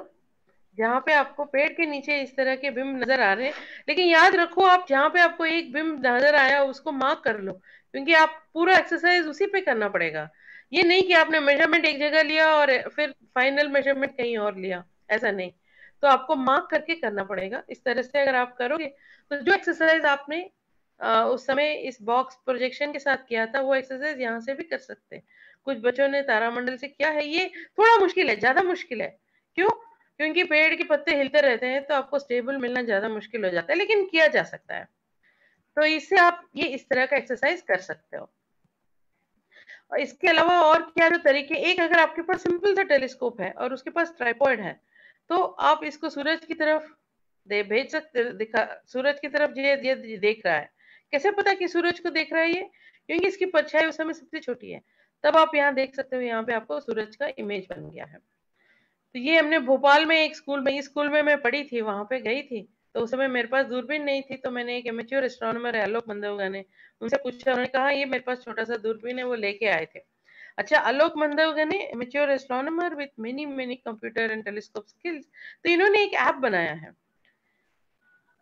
जहाँ पे आपको पेड़ के नीचे इस तरह के बिंब नजर आ रहे हैं। लेकिन याद रखो, आप जहाँ पे आपको एक बिंब नजर आया उसको मार्क कर लो, क्योंकि आप पूरा एक्सरसाइज उसी पे करना पड़ेगा। ये नहीं कि आपने मेजरमेंट एक जगह लिया और फिर फाइनल मेजरमेंट कहीं और लिया, ऐसा नहीं। तो आपको मार्क करके करना पड़ेगा। इस तरह से अगर आप करोगे तो जो एक्सरसाइज आपने उस समय इस बॉक्स प्रोजेक्शन के साथ किया था वो एक्सरसाइज यहाँ से भी कर सकते हैं। कुछ बच्चों ने तारामंडल से किया है, ये थोड़ा मुश्किल है, ज्यादा मुश्किल है। क्यों? क्योंकि पेड़ के पत्ते हिलते रहते हैं तो आपको स्टेबल मिलना ज्यादा मुश्किल हो जाता है, लेकिन किया जा सकता है। तो इससे आप ये इस तरह का एक्सरसाइज कर सकते हो। और इसके अलावा और क्या जो तरीके, एक अगर आपके पास सिंपल सा टेलीस्कोप है और उसके पास ट्राइपॉड है, तो आप इसको सूरज की तरफ भेज सकते, दिखा सूरज की तरफ ये देख रहा है। कैसे पता कि सूरज को देख रहा है ये? क्योंकि इसकी परछाई उस समय सबसे छोटी है। तब आप यहाँ देख सकते हो, यहाँ पे आपको सूरज का इमेज बन गया है। तो ये हमने भोपाल में एक स्कूल में, इस स्कूल में मैं पढ़ी थी, वहां पे गई थी, तो उस समय मेरे पास दूरबीन नहीं थी, तो मैंने एक एमेच्योर एस्ट्रोनॉमर है आलोक मंदवगने, उनसे पूछा, उन्होंने कहा ये मेरे पास छोटा सा दूरबीन है, वो लेके आए थे। अच्छा, Alok Mandavgane amateur astronomer with many many computer and telescope skills, तो इन्होंने एक ऐप बनाया है।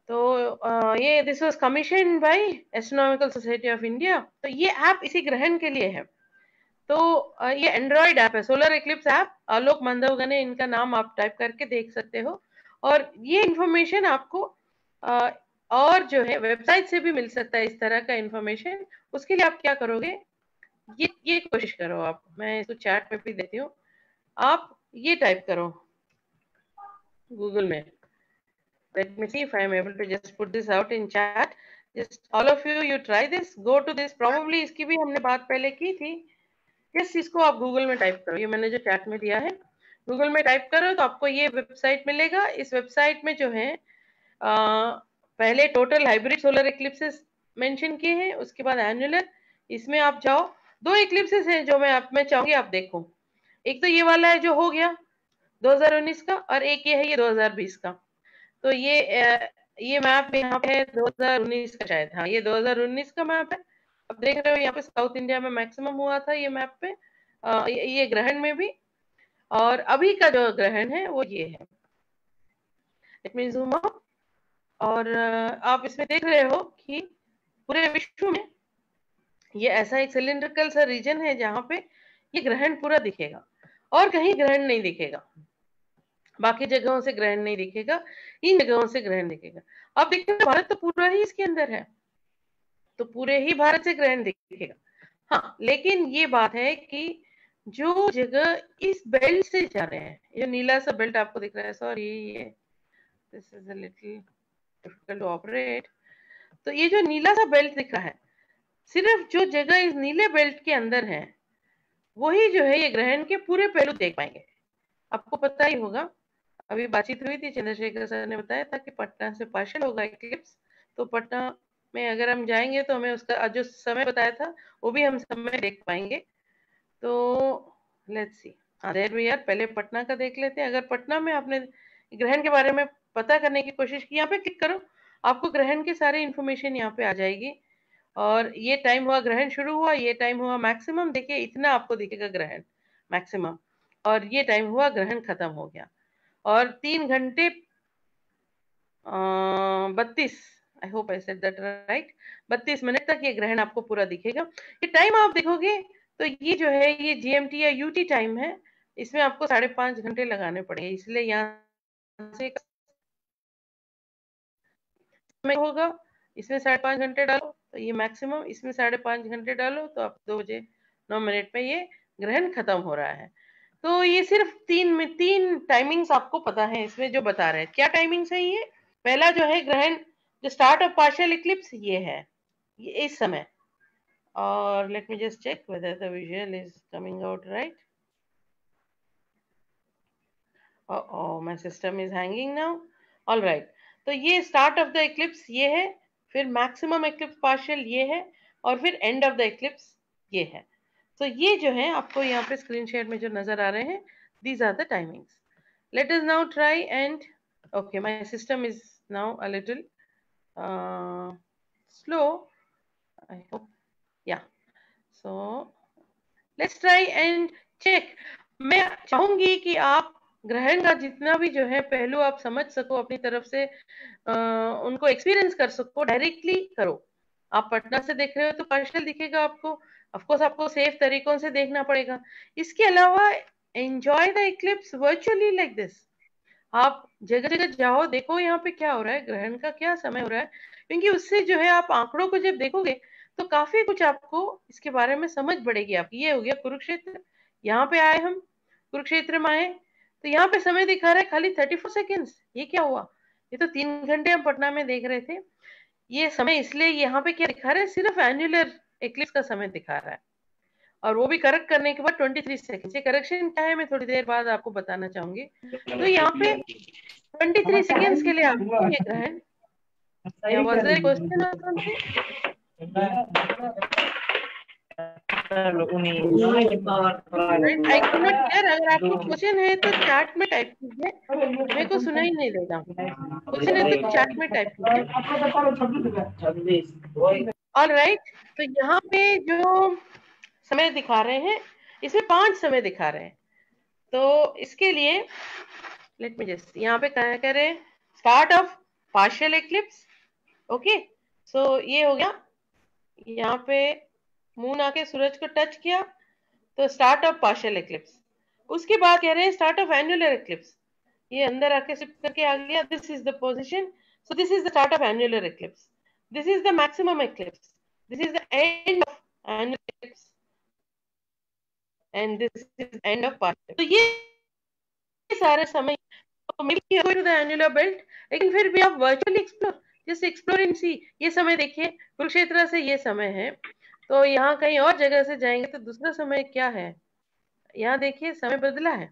तो ये this was commission by astronomical society of India. तो ये ऐप इसी ग्रहण के लिए है। तो ये एंड्रॉइड ऐप है, सोलर इक्लिप्स ऐप, आलोक मंदवगने इनका नाम आप टाइप करके देख सकते हो। और ये इंफॉर्मेशन आपको और जो है वेबसाइट से भी मिल सकता है, इस तरह का इंफॉर्मेशन। उसके लिए आप क्या करोगे, ये कोशिश करो आप, मैं इसको चैट में भी देती हूँ, आप ये टाइप करो गूगल में। Let me see if I am able to just put this out in chat. Just all of you try this, go to this, probably इसकी भी हमने बात पहले की थी। यस, इसको आप गूगल में टाइप करो, ये मैंने जो चैट में दिया है, गूगल में टाइप करो तो आपको ये वेबसाइट मिलेगा। इस वेबसाइट में जो है पहले टोटल हाइब्रिड सोलर इक्लिप्सेस मेंशन किए हैं, उसके बाद एनुलर, इसमें आप जाओ, 2 इक्लिप्सेस हैं जो मैं चाहूंगी आप देखो। एक तो ये वाला है जो हो गया 2019 का, और एक ये है ये 2020 का। तो ये मैप यहाँ पे है 2019 का शायद, हाँ ये 2019 का मैप है। अब देख रहे हो यहाँ पे साउथ इंडिया में मैक्सिमम हुआ था ये मैप पे, ये ग्रहण में भी। और अभी का जो ग्रहण है वो ये है। Late me zoom out. और आप इसमें देख रहे हो कि पूरे विश्व में ये ऐसा एक सिलिंड्रिकल सा रीजन है जहां पे ये ग्रहण पूरा दिखेगा, और कहीं ग्रहण नहीं दिखेगा, बाकी जगहों से ग्रहण नहीं दिखेगा, इन जगहों से ग्रहण दिखेगा। अब देखिए भारत तो पूरा ही इसके अंदर है, तो पूरे ही भारत से ग्रहण दिखेगा। हाँ, लेकिन ये बात है कि जो जगह इस बेल्ट से जा रहे हैं, ये नीला सा बेल्ट आपको दिख रहा है, सॉरी ये this is a little difficult to operate. तो ये जो नीला सा बेल्ट दिख रहा है, सिर्फ जो जगह इस नीले बेल्ट के अंदर है वही जो है ये ग्रहण के पूरे पहलू देख पाएंगे। आपको पता ही होगा, अभी बातचीत हुई थी, चंद्रशेखर सर ने बताया था कि पटना से पार्शियल होगा इक्लिप्स। तो पटना में अगर हम जाएंगे तो हमें उसका जो समय बताया था वो भी हम समय देख पाएंगे। तो let's see, there we are. पहले पटना का देख लेते हैं। अगर पटना में आपने ग्रहण के बारे में पता करने की कोशिश की, यहाँ पे क्लिक करो, आपको ग्रहण की सारी इंफॉर्मेशन यहाँ पे आ जाएगी। और ये टाइम हुआ ग्रहण शुरू हुआ, ये टाइम हुआ मैक्सिमम, देखिए इतना आपको दिखेगा ग्रहण मैक्सिमम, और ये टाइम हुआ ग्रहण खत्म हो गया। और 3 घंटे 32, I hope I said that right, 32 minute तक ये ग्रहण आपको पूरा दिखेगा। ये टाइम आप देखोगे तो ये जो है ये जीएमटी या यूटी टाइम है, इसमें आपको 5.5 घंटे लगाने पड़ेंगे, इसलिए यहाँ से होगा, इसमें 5.5 घंटे डालो तो ये मैक्सिमम, इसमें 5.5 घंटे डालो तो आप 2 बजे 9 मिनट में ये ग्रहण खत्म हो रहा है। तो ये सिर्फ तीन टाइमिंग्स आपको पता है इसमें जो बता रहे हैं। क्या टाइमिंग्स है ये? पहला जो है ग्रहण, जो स्टार्ट ऑफ पार्शियल इक्लिप्स ये है, ये इस समय। और let me just check whether the visual is coming out right. Oh my system is hanging now. Alright, तो ये स्टार्ट ऑफ द इक्लिप्स ये है, फिर मैक्सिमम इक्लिप्स पार्शियल ये है, और फिर एंड ऑफ द इक्लिप्स ये है। तो ये जो है आपको यहाँ पे स्क्रीन शेयर में जो नजर आ रहे हैं, these are the timings. Let us now try and okay, my system is now a little slow, I hope, yeah. So let's try and check. मैं चाहूंगी कि आप ग्रहण का जितना भी जो है पहलू आप समझ सको, अपनी तरफ से उनको एक्सपीरियंस कर सको, डायरेक्टली करो। आप पटना से देख रहे हो तो पार्शियल दिखेगा आपको, ऑफकोर्स आपको सेफ तरीकों से देखना पड़ेगा। इसके अलावा enjoy the Eclipse virtually like this. आप जगह जगह जाओ, देखो यहाँ पे क्या हो रहा है, ग्रहण का क्या समय हो रहा है, क्योंकि उससे जो है आप आंकड़ों को जब देखोगे तो काफी कुछ आपको इसके बारे में समझ पड़ेगी आपकी। ये हो गया कुरुक्षेत्र, यहाँ पे आए हम, कुरुक्षेत्र में आए तो यहाँ पे समय दिखा रहा है खाली 34 सेकेंड्स। ये क्या हुआ? ये तो 3 घंटे हम पटना में देख रहे थे। ये समय इसलिए यहाँ पे क्या दिखा रहा है, सिर्फ एन्युलर एक्लिप्स का समय दिखा रहा है, और वो भी करेक्ट करने के बाद 23 सेकंड। ये करेक्शन क्या है मैं थोड़ी देर बाद आपको बताना चाहूंगी। तो यहाँ पे 23 सेकेंड्स के लिए आपको ये ग्रहण, वाज देयर क्वेश्चन और something? I can not here. अगर आपको क्वेश्चन है तो चैट में टाइप कीजिए, मेरे को सुनाई नहीं देगा। क्वेश्चन है तो चैट में टाइप कीजिए। ऑलराइट, तो यहाँ पे जो समय दिखा रहे हैं, इसमें 5 समय दिखा रहे हैं। तो इसके लिए लेट मी जस्ट यहाँ पे क्या करें, start of partial eclipse. Okay, so ये हो गया, यहाँ पे मून आके सूरज को टच किया तो स्टार्ट ऑफ पार्शियल इक्लिप्स। उसके बाद कह रहे हैं स्टार्ट ऑफ एन्युलर इक्लिप्स, ये अंदर आके शिफ्ट करके आ गया, this is the position. So this is the start of annular eclipse, this is the maximum eclipse, this is the end of annular eclipse, and this is end of partial. तो ये सारे समय तो may be to the annular belt, लेकिन फिर भी आप virtually explore, जैसे एक्सप्लोर इन सी। ये समय देखिए, कुरुक्षेत्र से ये समय है, तो यहाँ कहीं और जगह से जाएंगे तो दूसरा समय क्या है, यहाँ देखिए समय बदला है,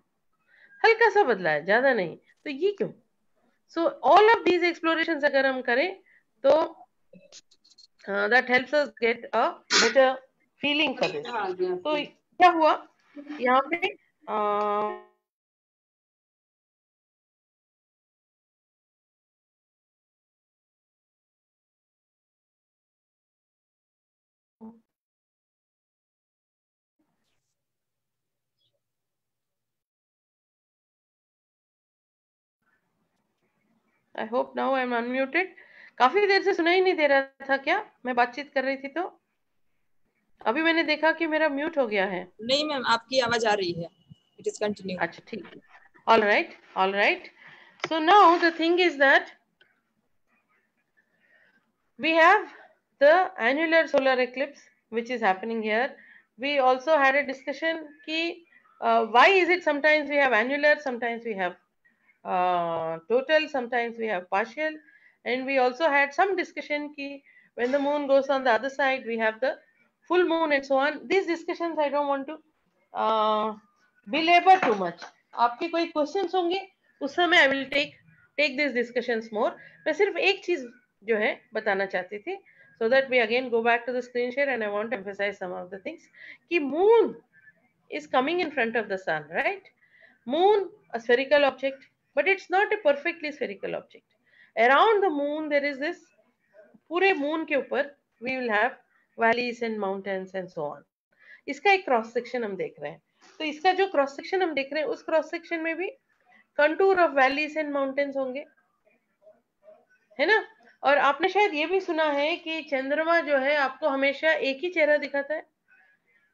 हल्का सा बदला है, ज्यादा नहीं। तो ये क्यों? So all of these explorations अगर हम करें तो that helps us get a better feeling for this. तो क्या हुआ, यहाँ पे I hope now I am unmuted. काफी देर से सुनाई नहीं दे रहा था क्या, मैं बातचीत कर रही थी तो? अभी मैंने देखा कि मेरा म्यूट हो गया है। नहीं मैम, आपकी आवाज आ रही है। It is continue. अच्छा ठीक है, all right all right. So now the thing is that we have the annular solar eclipse which is happening here. We also had a discussion ki why is it sometimes we have annular, sometimes we have total, sometimes we have partial, and we also had some discussion ki when the moon goes on the other side we have the full moon and so on. These discussions I don't want to belabor too much. आपके कोई questions होंगे उस समय I will take this discussions more. मैं सिर्फ एक चीज जो है बताना चाहती थी, so that we again go back to the screen share and I want to emphasize some of the things कि moon is coming in front of the sun, right? Moon, a spherical object, but it's not a perfectly spherical object. Around the moon there is this, पूरे moon के ऊपर we will have valleys and mountains and so on. इसका एक cross section हम देख रहे हैं, तो इसका जो क्रॉस सेक्शन हम देख रहे हैं उस क्रॉस सेक्शन में भी contour of valleys and mountains होंगे, है ना? और आपने शायद ये भी सुना है कि चंद्रमा जो है आपको हमेशा एक ही चेहरा दिखाता है।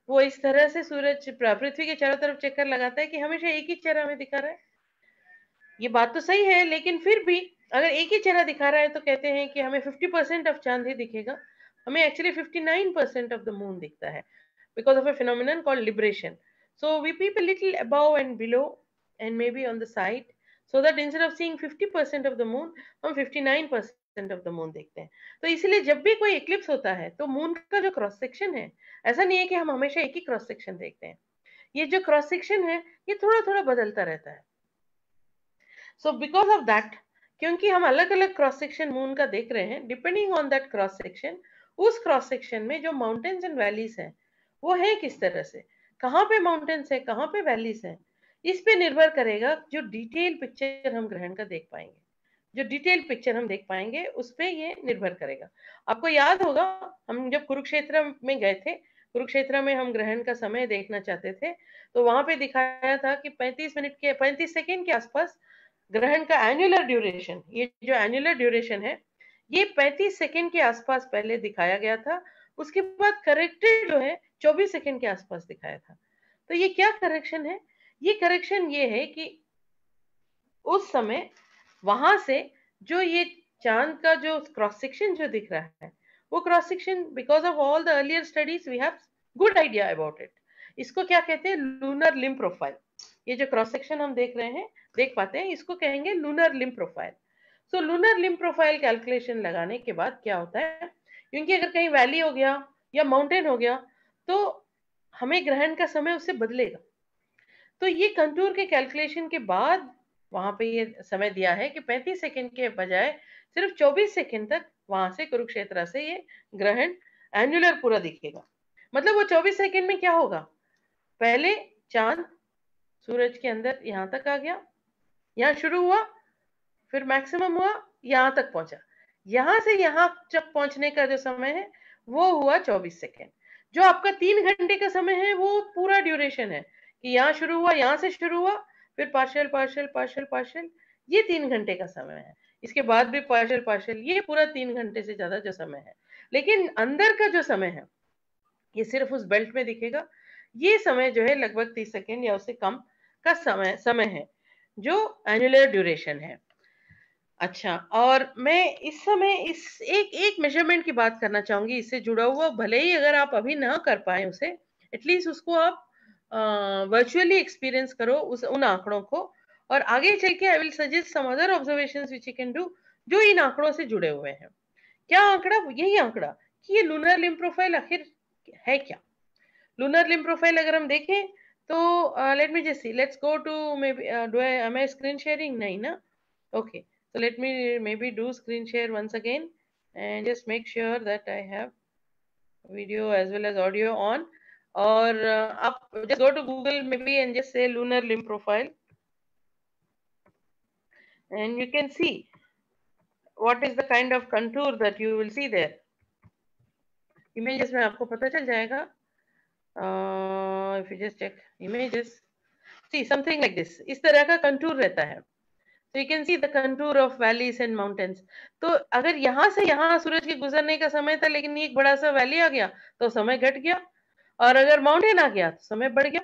वो इस तरह से सूरज पृथ्वी के चारों तरफ चक्कर लगाता है कि हमेशा एक ही चेहरा हमें दिखा रहा है। ये बात तो सही है, लेकिन फिर भी अगर एक ही चेहरा दिखा रहा है तो कहते हैं कि हमें 50% ऑफ चांद ही दिखेगा, हमें एक्चुअली 59% ऑफ द मून दिखता है because of a phenomenon called libration. So we peep a little above and below and maybe on the side, so that instead of seeing 50% of the moon, हम 59% of the moon देखते हैं। तो इसलिए जब भी कोई इक्लिप्स होता है तो मून का जो क्रॉस सेक्शन है, ऐसा नहीं है कि हम हमेशा एक ही क्रॉस सेक्शन देखते हैं, ये जो क्रॉस सेक्शन है ये थोड़ा थोड़ा बदलता रहता है। सो बिकॉज ऑफ दैट, क्योंकि हम अलग अलग क्रॉस सेक्शन मून का देख रहे हैं, depending on that cross section, उस क्रॉस सेक्शन में जो माउंटेन्स एंड वैलीज हैं वो है किस तरह से, कहाँ पे माउंटेन्स है कहाँ पे वैलीज हैं, इस पे निर्भर करेगा जो डिटेल पिक्चर हम ग्रहण का देख पाएंगे। जो डिटेल पिक्चर हम देख पाएंगे उस पे ये निर्भर करेगा। आपको याद होगा हम जब कुरुक्षेत्र में गए थे, कुरुक्षेत्र में हम ग्रहण का समय देखना चाहते थे, तो वहां पे दिखाया था कि 35 सेकेंड के आसपास ग्रहण का एन्युलर ड्यूरेशन, ये जो एन्युलर ड्यूरेशन है ये 35 सेकेंड के आसपास पहले दिखाया गया था, उसके बाद करेक्टेड जो है 24 सेकेंड के आसपास दिखाया था। तो ये क्या करेक्शन है? ये करेक्शन ये है कि उस समय वहां से जो ये चांद का जो क्रॉस सेक्शन जो दिख रहा है वो cross section, because of all the earlier studies we have good idea about it. इसको क्या कहते हैं? Lunar limb profile. ये जो क्रॉस सेक्शन हम देख रहे हैं, देख पाते हैं, इसको कहेंगे लूनर लिम प्रोफाइल। सो लूनर लिम प्रोफाइल कैलकुलेशन लगाने के बाद क्या होता है, क्योंकि अगर कहीं वैली हो गया या माउंटेन हो गया तो हमें ग्रहण का समय उससे बदलेगा। तो ये कंटूर के कैलकुलेशन के बाद वहां पे ये समय दिया है कि 35 सेकेंड के बजाय सिर्फ 24 सेकेंड तक वहां से कुरुक्षेत्र से ये ग्रहण एन्युलर पूरा दिखेगा। मतलब वो 24 सेकेंड में क्या होगा, पहले चांद सूरज के अंदर यहां तक आ गया, यहाँ शुरू हुआ, फिर मैक्सिमम हुआ, यहां तक पहुंचा, यहां से यहां तक पहुंचने का जो समय है वो हुआ 24 सेकेंड। जो आपका 3 घंटे का समय है वो पूरा ड्यूरेशन है कि यहाँ शुरू हुआ, यहां से शुरू हुआ, फिर पार्शियल पार्शियल पार्शियल पार्शियल, ये 3 घंटे का समय है। इसके बाद भी पार्शियल पार्शियल, ये पूरा 3 घंटे से ज्यादा जो समय है। लेकिन अंदर का जो समय है ये सिर्फ उस बेल्ट में दिखेगा। ये समय जो है लगभग 30 सेकेंड या उससे कम का समय है जो एन्युलर ड्यूरेशन है। अच्छा, और मैं इस समय इस एक मेजरमेंट की बात करना चाहूंगी इससे जुड़ा हुआ, भले ही अगर आप अभी ना कर पाए उसे, एटलीस्ट उसको आप वर्चुअली एक्सपीरियंस करो उन आंकड़ों को, और आगे चल के I will suggest some other observations which you can do जो इन आंकड़ों से जुड़े हुए हैं। क्या आंकड़ा? यही आंकड़ा कि ये लूनर लिम प्रोफाइल आखिर है क्या। लूनर लिम प्रोफाइल अगर हम देखें तो let me just see, let's go to maybe do I am I screen sharing? नहीं ना? Okay, so let me maybe do screen share once again and just make sure that I have video as well as audio on. और आप just go to Google maybe and just say lunar limb profile and you can see what is the kind of contour that you will see there. Images में आपको पता चल जाएगा. If you just check images, see something like this. इस तरह का contour रहता है. So you can see the contour of valleys and mountains. तो अगर यहाँ से यहाँ सूरज के गुजरने का समय था लेकिन एक बड़ा सा वैली आ गया तो समय घट गया, और अगर माउंटेन आ गया तो समय बढ़ गया.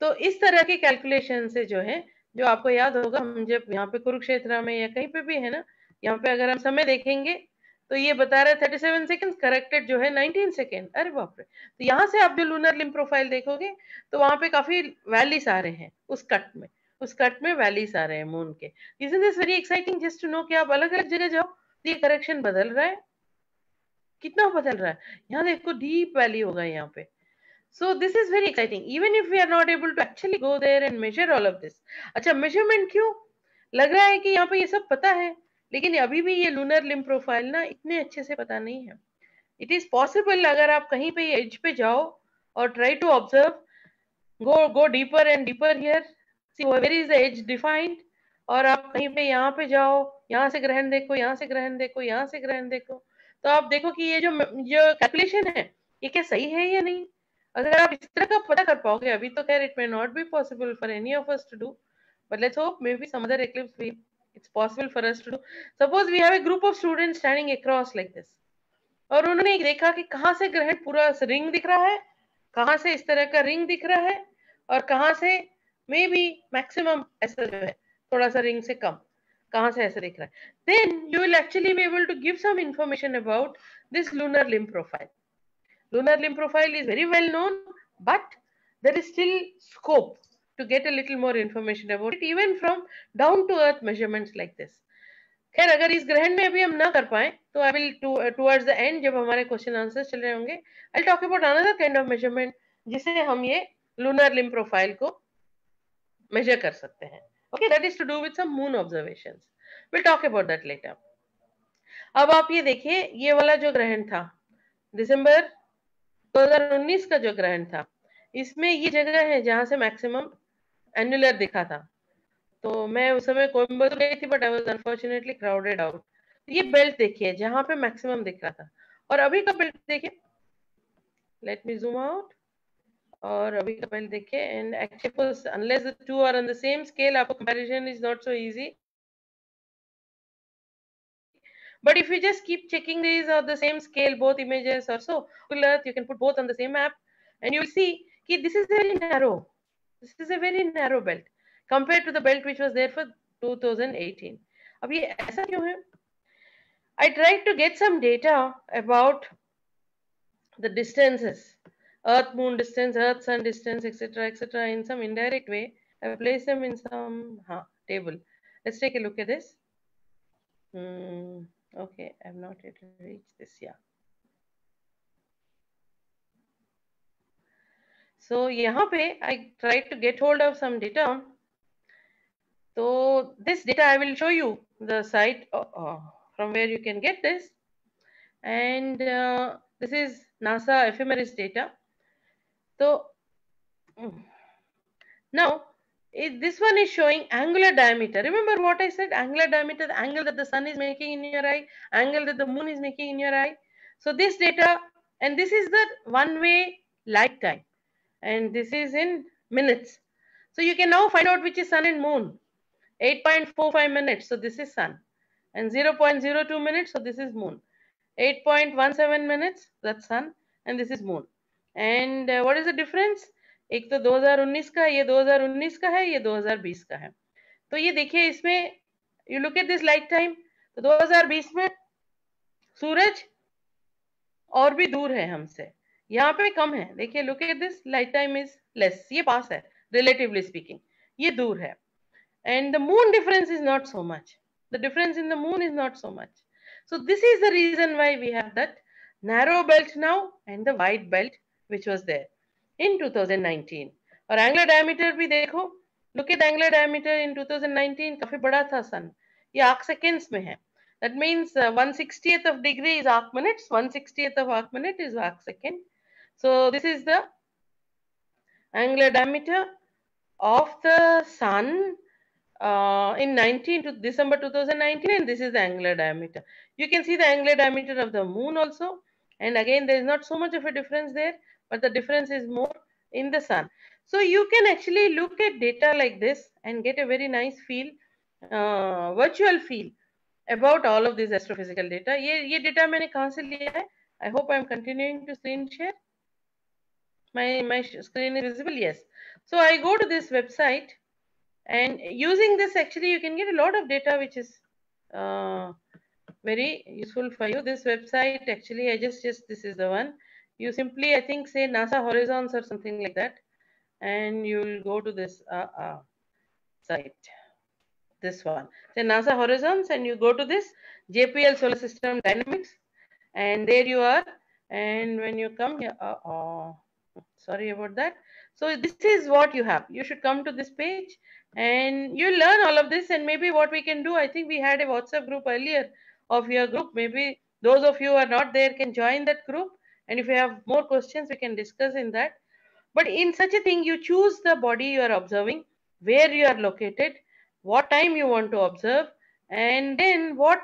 तो इस तरह के कैलकुलेशन से जो है, जो आपको याद होगा, हम जब यहाँ पे कुरुक्षेत्र में या कहीं पे भी है ना, यहाँ पे अगर हम समय देखेंगे तो ये बता रहा है 37 सेकंड, करेक्टेड जो है 19 सेकंड. अरे बाप रे. तो यहाँ से आप जो लूनर लिम्ब प्रोफाइल देखोगे तो वहां पे काफी वैलीज आ रहे हैं उस कट में वैलीज आ रहे हैं मून के. Isn't this very exciting just to know कि आप अलग अलग जगह जाओ तो ये करेक्शन बदल रहा है. कितना बदल रहा है. यहाँ देखो डीप वैली होगा यहाँ पे. So this is very exciting, even if we are not able to actually go there and measure all of this. अच्छा, measurement क्यों? लग रहा है कि यहाँ पे ये सब पता है, लेकिन अभी भी ये lunar limb profile ना इतने अच्छे से पता नहीं है. It is possible अगर आप कहीं पे edge पे जाओ और try to observe, go deeper and deeper here, see where is the edge defined, और आप कहीं पे यहाँ पे जाओ, यहाँ से ग्रहण देखो, यहाँ से ग्रहण देखो, यहाँ से ग्रहण देखो, तो आप देखो कि ये जो कैलकुलेशन है ये क्या सही है या नहीं. अगर आप इस तरह का पता कर पाओगे, अभी तो खैर it may not be possible for any of us to do, but let's hope maybe some other eclipse it's possible for us to do. Suppose we have a group of students standing across like this, और उन्होंने देखा कि कहाँ से ग्रहण पूरा ring दिख रहा है, कहाँ से इस तरह का रिंग दिख रहा है, और कहाँ से मे बी मैक्सिमम ऐसा जो है थोड़ा सा रिंग से कम, कहाँ से ऐसा दिख रहा है. Then you will actually be able to give some information about this lunar limb profile. Lunar limb profile is very well known, but there is still scope to get a little more information about it, even from down to earth measurements like this. खैर, अगर इस ग्रहण में अभी हम ना कर पाए तो I will towards the end, जब हमारे क्वेश्चन आंसर्स चल रहे होंगे, I'll talk about another kind of measurement जिसे हम ये lunar limb profile को measure कर सकते हैं. Okay, that is to do with some moon observations. We'll talk about that later. अब आप ये देखिए, ये वाला जो ग्रहण था दिसंबर 2019 का जो ग्रहण था, इसमें ये जगह है जहां से मैक्सिमम एन्युलर दिखा था. तो मैं उस समय कोयम्बतूर गई थी, but I was unfortunately crowded out. ये बेल्ट देखिए जहां पे मैक्सिमम दिख रहा था, और अभी का बेल्ट देखिए. Let me zoom out. और अभी का बेल्ट देखिए, and actually unless the two are on the same scale, आपको comparison is not so easy. But if you just keep checking these on the same scale, both images or so, Google Earth, you can put both on the same map, and you will see that this is very narrow. This is a very narrow belt compared to the belt which was there for 2018. अब ये ऐसा क्यों है? I tried to get some data about the distances, Earth Moon distance, Earth Sun distance, etc., in some indirect way. I placed them in some table. Let's take a look at this. Okay, I have not yet reached this. Yeah. So यहाँ पे I tried to get hold of some data. So this data I will show you the site from where you can get this, and this is NASA ephemeris data. So now this one is showing angular diameter. Remember what I said? Angular diameter, the angle that the sun is making in your eye, angle that the moon is making in your eye. So this data, and this is the one-way light time, and this is in minutes. So you can now find out which is sun and moon. 8.45 minutes, so this is sun, and 0.02 minutes, so this is moon. 8.17 minutes, that's sun, and this is moon. And what is the difference? एक तो 2019 का, ये 2019 का है, ये 2020 का है. तो ये देखिए इसमें you look at this light time, तो 2020 में सूरज और भी दूर है हमसे, यहाँ पे कम है. देखिए look at this, light time is less, ये पास है relatively speaking, ये दूर है. And the moon difference is not so much. The difference in the moon is not so much. So this is the reason why we have that narrow belt now and the wide belt which was there in 2019. और angular diameter भी देखो, look at angular diameter in 2019, काफी बड़ा था sun. ये arc seconds में है. That means 1/60th of degree is arc minutes, 1/60th of arc minute is arc second. So this is the angular diameter of the sun in December 2019, and this is the angular diameter. You can see the angular diameter of the moon also, and again there is not so much of a difference there, but the difference is more in the sun. So you can actually look at data like this and get a very nice feel, virtual feel about all of this astrophysical data. ये data मैंने कहाँ से लिया है? I hope I am continuing to screen share. My screen is visible. Yes. So I go to this website, and using this actually you can get a lot of data which is very useful for you. This website actually, I just this is the one. You simply, I think, say NASA Horizons or something like that, and you'll go to this site. This one, say NASA Horizons, and you go to this JPL Solar System Dynamics, and there you are. And when you come here, sorry about that. So this is what you have. You should come to this page and you learn all of this. And maybe what we can do, I think we had a WhatsApp group earlier of your group. Maybe those of you who are not there can join that group. And if you have more questions, we can discuss in that. But in such a thing, you choose the body you are observing, where you are located, what time you want to observe, and then what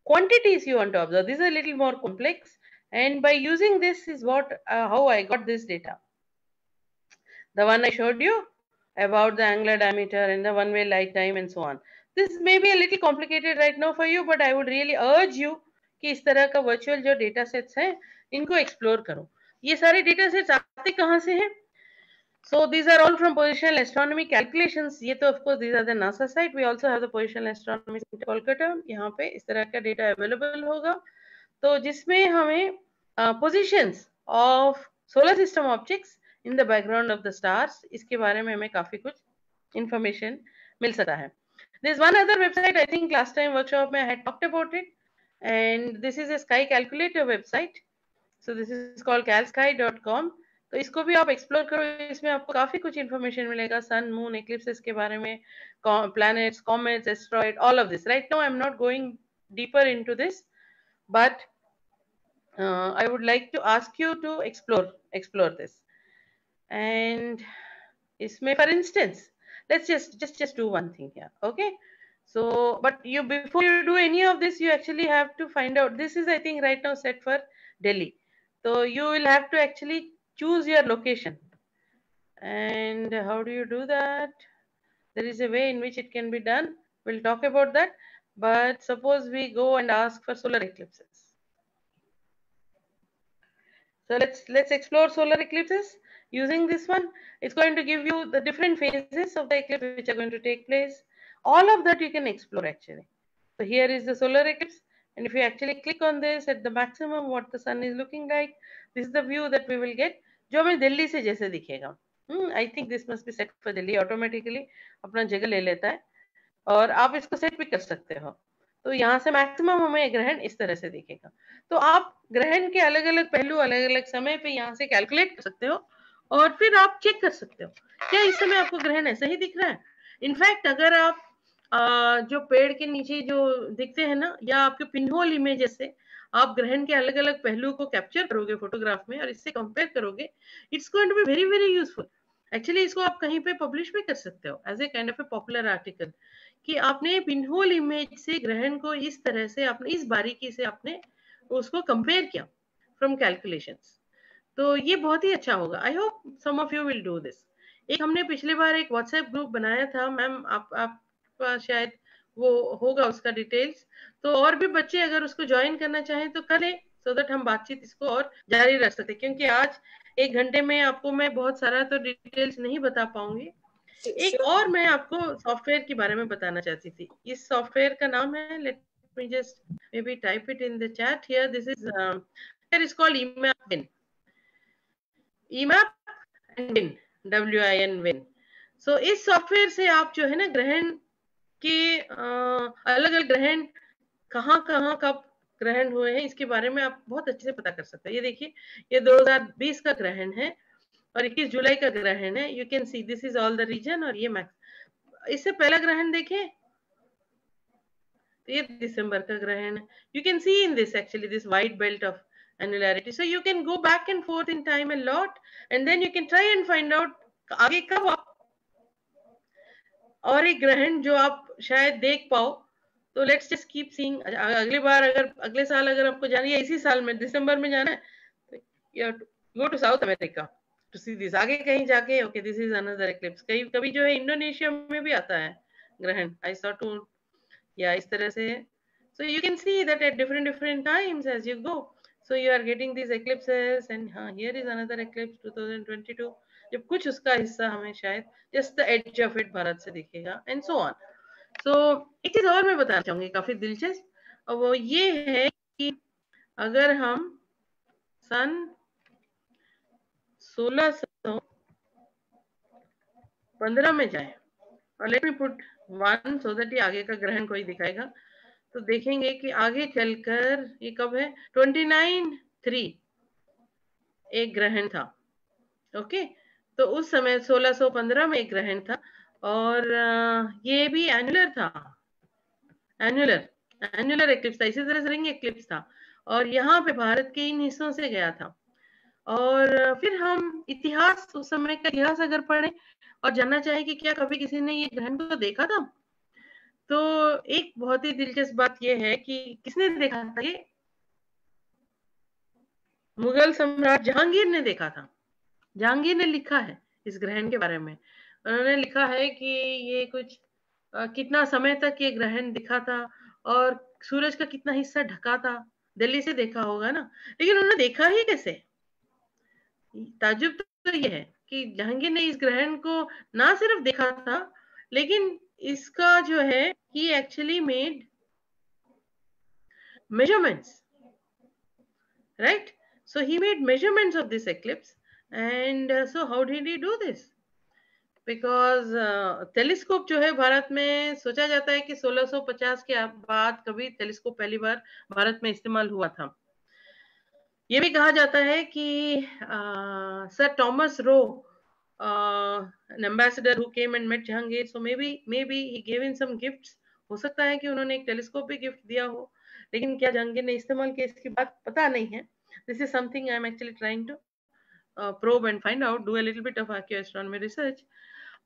quantities you want to observe. This is a little more complex. And by using this is what how I got this data. The one I showed you about the angular diameter and the one-way light time and so on. This may be a little complicated right now for you, but I would really urge you कि इस तरह का virtual जो data sets हैं, इनको explore करो. ये सारे data sets आते कहाँ से हैं? So these are all from positional astronomy calculations. ये तो of course these are the NASA site. We also have the positional astronomy center Kolkata. यहाँ पे इस तरह का data available होगा. तो जिसमें हमें positions of solar system objects in the background of the stars, इसके बारे में हमें काफी कुछ information मिल सकता है. There's one other website, I think last time workshop में I had talked about it, and this is a sky calculator website. So this is called calsky.com. तो इसको भी आप एक्सप्लोर करो. इसमें आपको काफी कुछ इन्फॉर्मेशन मिलेगा सन मून एक्लिप्सेस के बारे में, planets, comets, asteroid, all of this. Right now I'm not going deeper into this, but I would like to ask you to explore this. And इसमें, for instance, let's just do one thing here, okay? So, but you, before you do any of this, you actually have to find out. This is, I think, right now set for Delhi. So you will have to actually choose your location. And how do you do that? There is a way in which it can be done. We'll talk about that. But suppose we go and ask for solar eclipses. So let's explore solar eclipses using this one. It's going to give you the different phases of the eclipse which are going to take place. All of that you can explore actually. So here is the solar eclipse, and if you actually click on this at the maximum, what the sun is looking like, this is the view that we will get. जो हमें दिल्ली से जैसे दिखेगा. I think this must be set for Delhi. Automatically अपना जगह ले लेता है, और आप इसको सेट भी कर सकते हो. तो यहाँ से मैक्सिमम हमें ग्रहण इस तरह से दिखेगा. तो आप ग्रहण के अलग अलग पहलू अलग अलग समय पे यहाँ से कैलकुलेट कर सकते हो, और फिर आप चेक कर सकते हो क्या इस समय आपको ग्रहण ऐसा ही दिख रहा है. इनफैक्ट अगर आप जो पेड़ के नीचे जो दिखते हैं ना, या आपके पिनहोल इमेजेस से आप ग्रहण के अलग अलग पहलू को कैप्चर करोगे फोटोग्राफ में और इससे कंपेयर करोगे, it's going to be very very useful. Actually इसको आप कहीं पे पब्लिश भी कर सकते हो as a kind of a popular article, कि आपने पिनहोल इमेज से ग्रहण को इस तरह से आपने इस बारीकी से आपने उसको कंपेयर किया फ्रॉम कैलकुलेशंस. तो ये बहुत ही अच्छा होगा. I hope some of you will do this. एक हमने पिछले बार एक व्हाट्सएप ग्रुप बनाया था मैम, आप शायद वो होगा उसका डिटेल्स. तो और भी बच्चे अगर उसको ज्वाइन करना चाहें तो करें, सो दैट हम बातचीत इसको और जारी रख सकते, क्योंकि आज 1 घंटे में आपको मैं बहुत सारा तो डिटेल्स नहीं बता पाऊंगी. एक और मैं आपको सॉफ्टवेयर के बारे में बताना चाहती थी. इस सॉफ्टवेयर का नाम है, late me just maybe type it in the chat here. This is here is called EMAP Win. EMAP and Win, WIN Win. So इस सॉफ्टवेयर से आप जो है ना ग्रहण के अलग अलग ग्रहण कहाँ कहाँ कब ग्रहण हुए हैं इसके बारे में आप बहुत अच्छे से पता कर सकते हैं. ये देखिए, ये 2020 का ग्रहण है और 21 जुलाई का ग्रहण है. You can see this is all the region. और ये मैक्स, इससे पहला ग्रहण देखें, ये दिसंबर का ग्रहण है. You can C in this actually this white belt of annularity. So you can go back and forth in time a lot, and then you can try and find out आगे कब आप और एक ग्रहण जो आप शायद देख पाओ, तो लेट्स जस्ट कीप सीइंग। अगली बार अगर अगले साल अगर आपको जाना है, इसी साल में दिसंबर में जाना है, तो you go to south America to see this. आगे कहीं जाके okay this is another eclipse. कहीं कभी जो है इंडोनेशिया में भी आता है ग्रहण, आई सॉ टू, या इस तरह से। So you can see that at different times as you go, so you are getting these eclipses, and here is another eclipse 2022, जब कुछ उसका हिस्सा हमें शायद just the edge of it Bharat से दिखेगा, and so on. so एक चीज और मैं बताना चाहूंगी काफी दिलचस्प, और वो ये है कि अगर हम सन 1615 में जाए, और let me put 1 so that ये आगे का ग्रहण कोई दिखाएगा, तो देखेंगे कि आगे चलकर ये कब है, 29/3 एक ग्रहण था। ओके, तो उस समय 1615 में एक ग्रहण था, और ये भी एनुलर था, एनुलर एक्लिप्स था, इसी तरह से रिंग एक्लिप्स था, और यहाँ पे भारत के इन हिस्सों से गया था। और फिर हम इतिहास, उस समय का इतिहास अगर पढ़ें और जानना चाहे कि क्या कभी किसी ने ये ग्रहण को देखा था, तो एक बहुत ही दिलचस्प बात यह है कि किसने देखा था, ये मुगल सम्राट जहांगीर ने देखा था। जहांगीर ने लिखा है इस ग्रहण के बारे में, उन्होंने लिखा है कि ये कुछ कितना समय तक ये ग्रहण दिखा था, और सूरज का कितना हिस्सा ढका था। दिल्ली से देखा होगा ना, लेकिन उन्होंने देखा ही कैसे? ताज्जुब तो ये है कि जहांगीर ने इस ग्रहण को ना सिर्फ देखा था, लेकिन इसका जो है he actually made measurements, right? So he made measurements of this eclipse, and so how did he do this? Because telescope जो है भारत में सोचा जाता है कि 1650 के बाद कभी टेलीस्कोप पहली बार भारत में इस्तेमाल हुआ था। ये भी कहा जाता है कि sir Thomas Roe, an ambassador who came and met Jahangir, so maybe he gave in some gifts, हो सकता है कि उन्होंने एक टेलीस्कोप भी गिफ्ट दिया हो, लेकिन क्या जहांगीर ने इस्तेमाल किया इसकी बात पता नहीं है। This is something I am actually trying to probe and find out, do a little bit of archaeoastronomy research.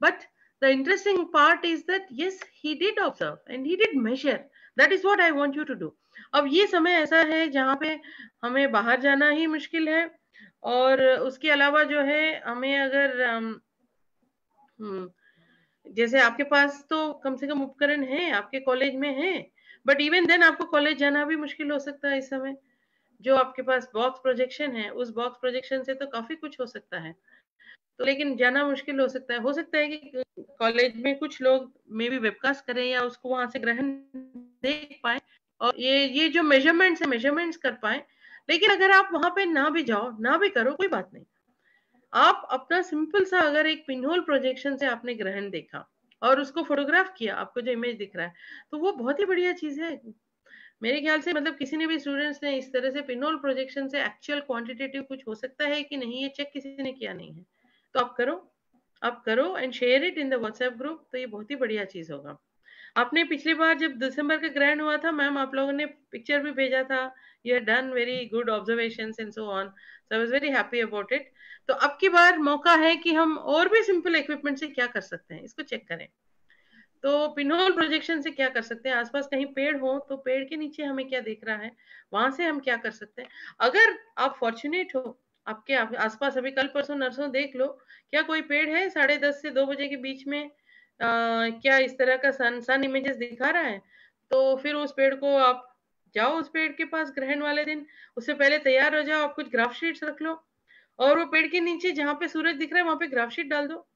But the interesting part is that yes, he did observe and he did measure. That is what I want you to do. अब ये समय ऐसा है जहाँ पे हमें बाहर जाना ही मुश्किल है, और उसके अलावा जो है हमें अगर जैसे आपके पास तो कम से कम उपकरण है, आपके कॉलेज में है, बट इवन देन आपको कॉलेज जाना भी मुश्किल हो सकता है इस समय। जो आपके पास बॉक्स प्रोजेक्शन है, उस बॉक्स प्रोजेक्शन से तो काफी कुछ हो सकता है, तो लेकिन जाना मुश्किल हो सकता है कि कॉलेज में कुछ लोग मे बी वेबकास्ट करें या उसको वहां से ग्रहण देख पाए, और ये जो मेजरमेंट्स है मेजरमेंट्स कर पाए। लेकिन अगर आप वहां पे ना भी जाओ, ना भी करो, कोई बात नहीं, आप अपना सिंपल सा अगर एक पिनहोल प्रोजेक्शन से आपने ग्रहण देखा और उसको फोटोग्राफ किया, आपको जो इमेज दिख रहा है, तो वो बहुत ही बढ़िया चीज है मेरे ख्याल से। मतलब किसी ने भी स्टूडेंट्स ने इस तरह से पिनहोल प्रोजेक्शन से एक्चुअल क्वांटिटेटिव कुछ हो सकता है कि नहीं, ये चेक किसी ने किया नहीं है, तो आप करो and share it in the WhatsApp group, तो ये बहुत ही बढ़िया चीज होगा। आपने पिछली बार जब दिसंबर का ग्रहण हुआ था मैम, आप लोगों ने पिक्चर भी भेजा था, you have done very good observations and so on, so I was very happy about it. तो अब की बार मौका है कि हम और भी सिंपल इक्विपमेंट से क्या कर सकते हैं, इसको चेक करें। तो पिनहोल प्रोजेक्शन से क्या कर सकते हैं, आसपास कहीं पेड़ हो तो पेड़ के नीचे हमें क्या दिख रहा है, वहां से हम क्या कर सकते हैं। अगर आप फॉर्चुनेट हो, आपके आसपास अभी कल परसों नरसों देख लो, क्या कोई पेड़ है 10:30 से 2 बजे के बीच में क्या इस तरह का सन इमेजेस दिखा रहा है, तो फिर उस पेड़ को आप जाओ, उस पेड़ के पास ग्रहण वाले दिन, उससे पहले तैयार हो जाओ, आप कुछ ग्राफ शीट्स रख लो, और वो पेड़ के नीचे जहाँ पे सूरज दिख रहा है वहां पे ग्राफ शीट डाल दो,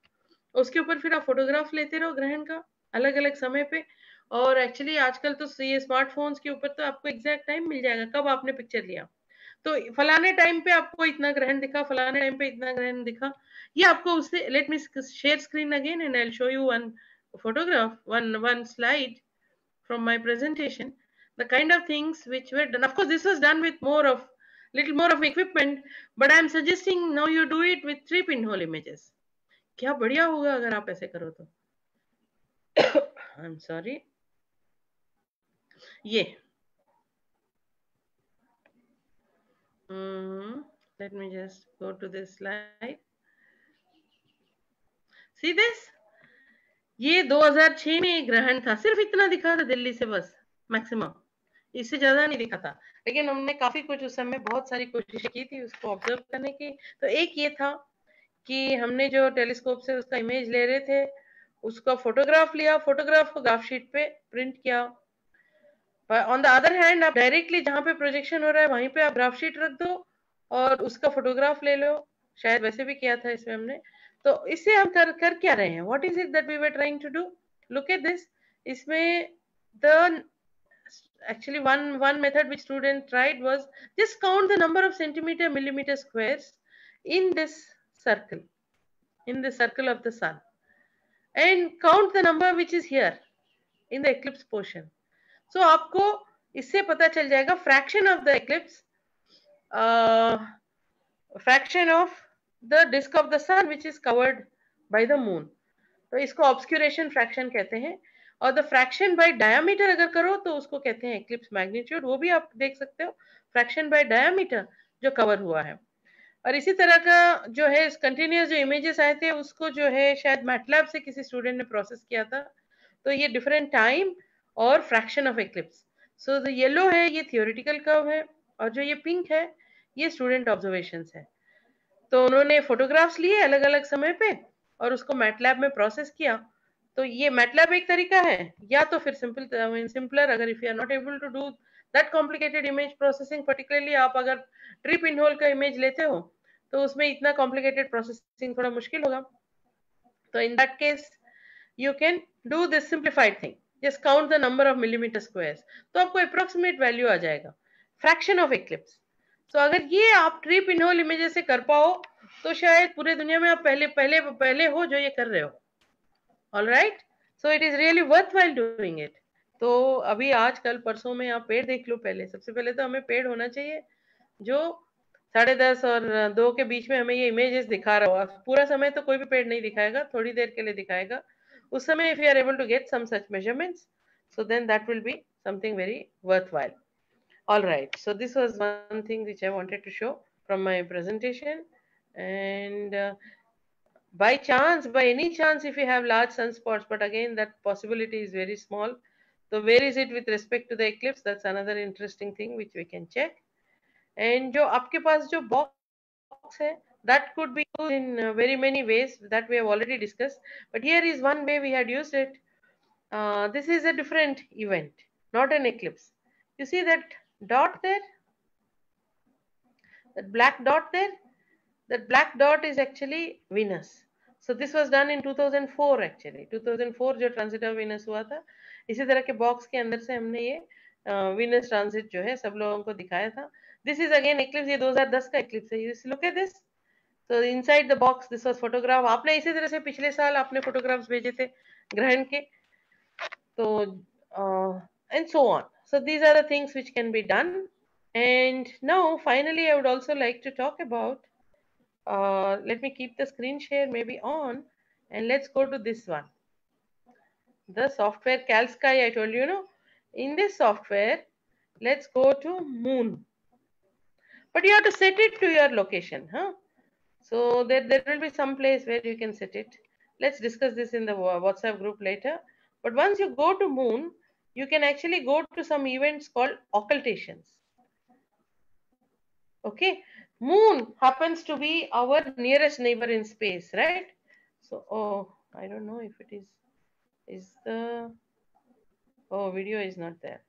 उसके ऊपर फिर आप फोटोग्राफ लेते रहो ग्रहण का अलग अलग समय पे। और एक्चुअली आजकल तो ये स्मार्टफोन्स के ऊपर तो आपको एग्जैक्ट टाइम मिल जाएगा कब आपने पिक्चर लिया, तो फलाने टाइम पे आपको इतना ग्रहण दिखा, फलाने टाइम पे इतना ग्रहण दिखा, ये आपको उससे। Let me share screen again and I will show you one photograph, one slide from my presentation, the kind of things which were done. Of course this was done with little more of equipment, but I am suggesting now you do it with 3 pinhole images. क्या बढ़िया होगा अगर आप ऐसे करो तो। I'm sorry, ये let me just go to this slide. See this, ये 2006 में एक ग्रहण था, सिर्फ इतना दिखा था दिल्ली से बस, मैक्सिमम, इससे ज्यादा नहीं दिखा था। लेकिन हमने काफी कुछ उस समय बहुत सारी कोशिशें की थी उसको ऑब्जर्व करने की। तो एक ये था कि हमने जो टेलीस्कोप से उसका इमेज ले रहे थे, उसका फोटोग्राफ लिया, फोटोग्राफ को ग्राफ शीट पे प्रिंट किया। ऑन द अदर हैंड, आप डायरेक्टली जहां पे प्रोजेक्शन हो रहा है वहीं पे आप ग्राफ शीट रख दो और उसका फोटोग्राफ ले लो, शायद वैसे भी किया था इसमें हमने। तो इससे हम कर क्या रहे हैं, what is it that we were trying to do, look at this. इसमें the actually one method which student tried was just count the number of centimeter millimeter squares in this circle, in the circle of the sun, and count the number which is here in the eclipse portion. So आपको इससे पता चल जाएगा fraction of the eclipse, fraction of the disk of the sun which is covered by the moon. तो इसको obscuration fraction कहते हैं। और द फ्रैक्शन बाय डायमीटर अगर करो तो उसको कहते हैं एक्लिप्स मैग्नीट्यूड, वो भी आप देख सकते हो, फ्रैक्शन बाय डायमीटर जो कवर हुआ है। और इसी तरह का जो है कंटिन्यूअस जो इमेजेस आए थे उसको जो है शायद मैटलैब से किसी स्टूडेंट ने प्रोसेस किया था। तो ये डिफरेंट टाइम और fraction of eclipse. So the yellow है ये थियोरेटिकल कर्व है और जो ये पिंक है ये स्टूडेंट ऑब्जर्वेशंस है। तो उन्होंने फोटोग्राफ्स लिए अलग अलग समय पे और उसको मैटलैब में प्रोसेस किया। तो ये मैटलैब एक तरीका है, या तो फिर सिंपलर अगर if you are not able to do that complicated image processing, particularly आप अगर ट्री पिन होल का इमेज लेते हो तो उसमें इतना कॉम्प्लिकेटेड प्रोसेसिंग थोड़ा मुश्किल होगा। तो in that case you can do this simplified thing, just count the number of millimetre squares, तो आपको अप्रोक्सीमेट वैल्यू आ जाएगा फ्रैक्शन ऑफ एक्लिप्स। तो अगर ये आप ट्री पिन होल इमेजेस से कर पाओ तो शायद पूरे दुनिया में आप पहले हो जो ये कर रहे हो। All right, so it is really worthwhile doing it. तो अभी आज कल परसों में आप पेड़ देख लो। पहले सबसे पहले तो हमें पेड़ होना चाहिए जो 10:30 और 2 के बीच में हमें ये इमेजेस दिखा रहा हो। पूरा समय तो कोई भी पेड़ नहीं दिखाएगा, थोड़ी देर के लिए दिखाएगा। उस समय if you are able to get some such measurements, so then that will be something very worthwhile. All right, so this was one thing which I wanted to show from my presentation. And by chance, by any chance, if you have large sunspots, but again that possibility is very small. So where is it with respect to the eclipse? That's another interesting thing which we can check. And जो आपके पास जो box है, that could be used in very many ways that we have already discussed. But here is one way we had used it. This is a different event, not an eclipse. You see that dot there? That black dot there? That black dot is actually Venus. So this was done in 2004 actually. 2004 जो transit of Venus हुआ था, इसी तरह के box के अंदर से हमने ये वीनस ट्रांजिट जो है सब लोगों को दिखाया था। दिस इज अगेन एक्लिप्स, ये 2010 का एक्लिप्स है। You look at this, so inside the box this was photograph. आपने इसी तरह से पिछले साल आपने फोटोग्राफ्स भेजे थे ग्रहण के, तो and so on. So these are the things which can be done. And now finally I would also like to talk about, let me keep the screen share maybe on, and let's go to this one, the software CalSky. I told you, no, in this software let's go to moon, but you have to set it to your location, huh? So there will be some place where you can set it. Let's discuss this in the WhatsApp group later. But once you go to moon, you can actually go to some events called occultations. Okay, moon happens to be our nearest neighbor in space, right? So, oh, I don't know if it is the, oh, video is not there.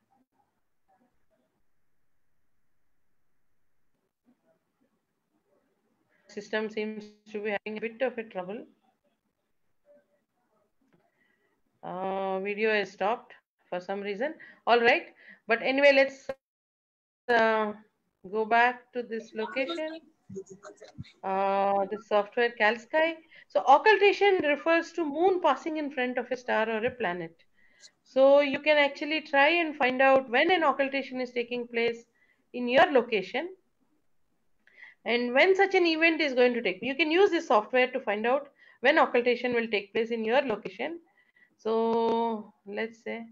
System seems to be having a bit of a trouble. Video is stopped for some reason. All right, but anyway, let's go back to this location, the software CalSky. So occultation refers to moon passing in front of a star or a planet. So you can actually try and find out when an occultation is taking place in your location and when such an event is going to take. You can use this software to find out when occultation will take place in your location. So let's say,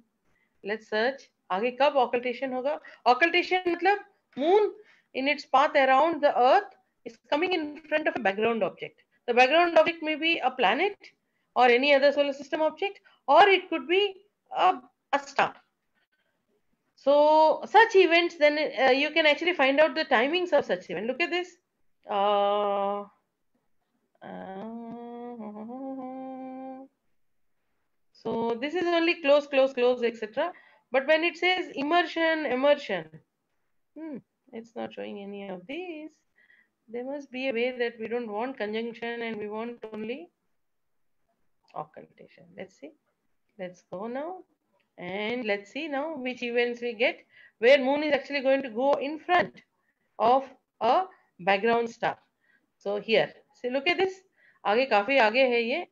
let's search आगे कब occultation होगा. Occultation मतलब moon in its path around the earth is coming in front of a background object. The background object may be a planet or any other solar system object, or it could be a star. So such events, then you can actually find out the timings of such event. Look at this. So this is only close, close, close, etc. But when it says immersion, immersion, it's not showing any of these. There must be a way that we don't want conjunction and we want only occultation. Let's see. Let's go now. And let's see now which events we get where moon is actually going to go in front of a background star. So here, see, look at this. आगे काफी आगे है ये.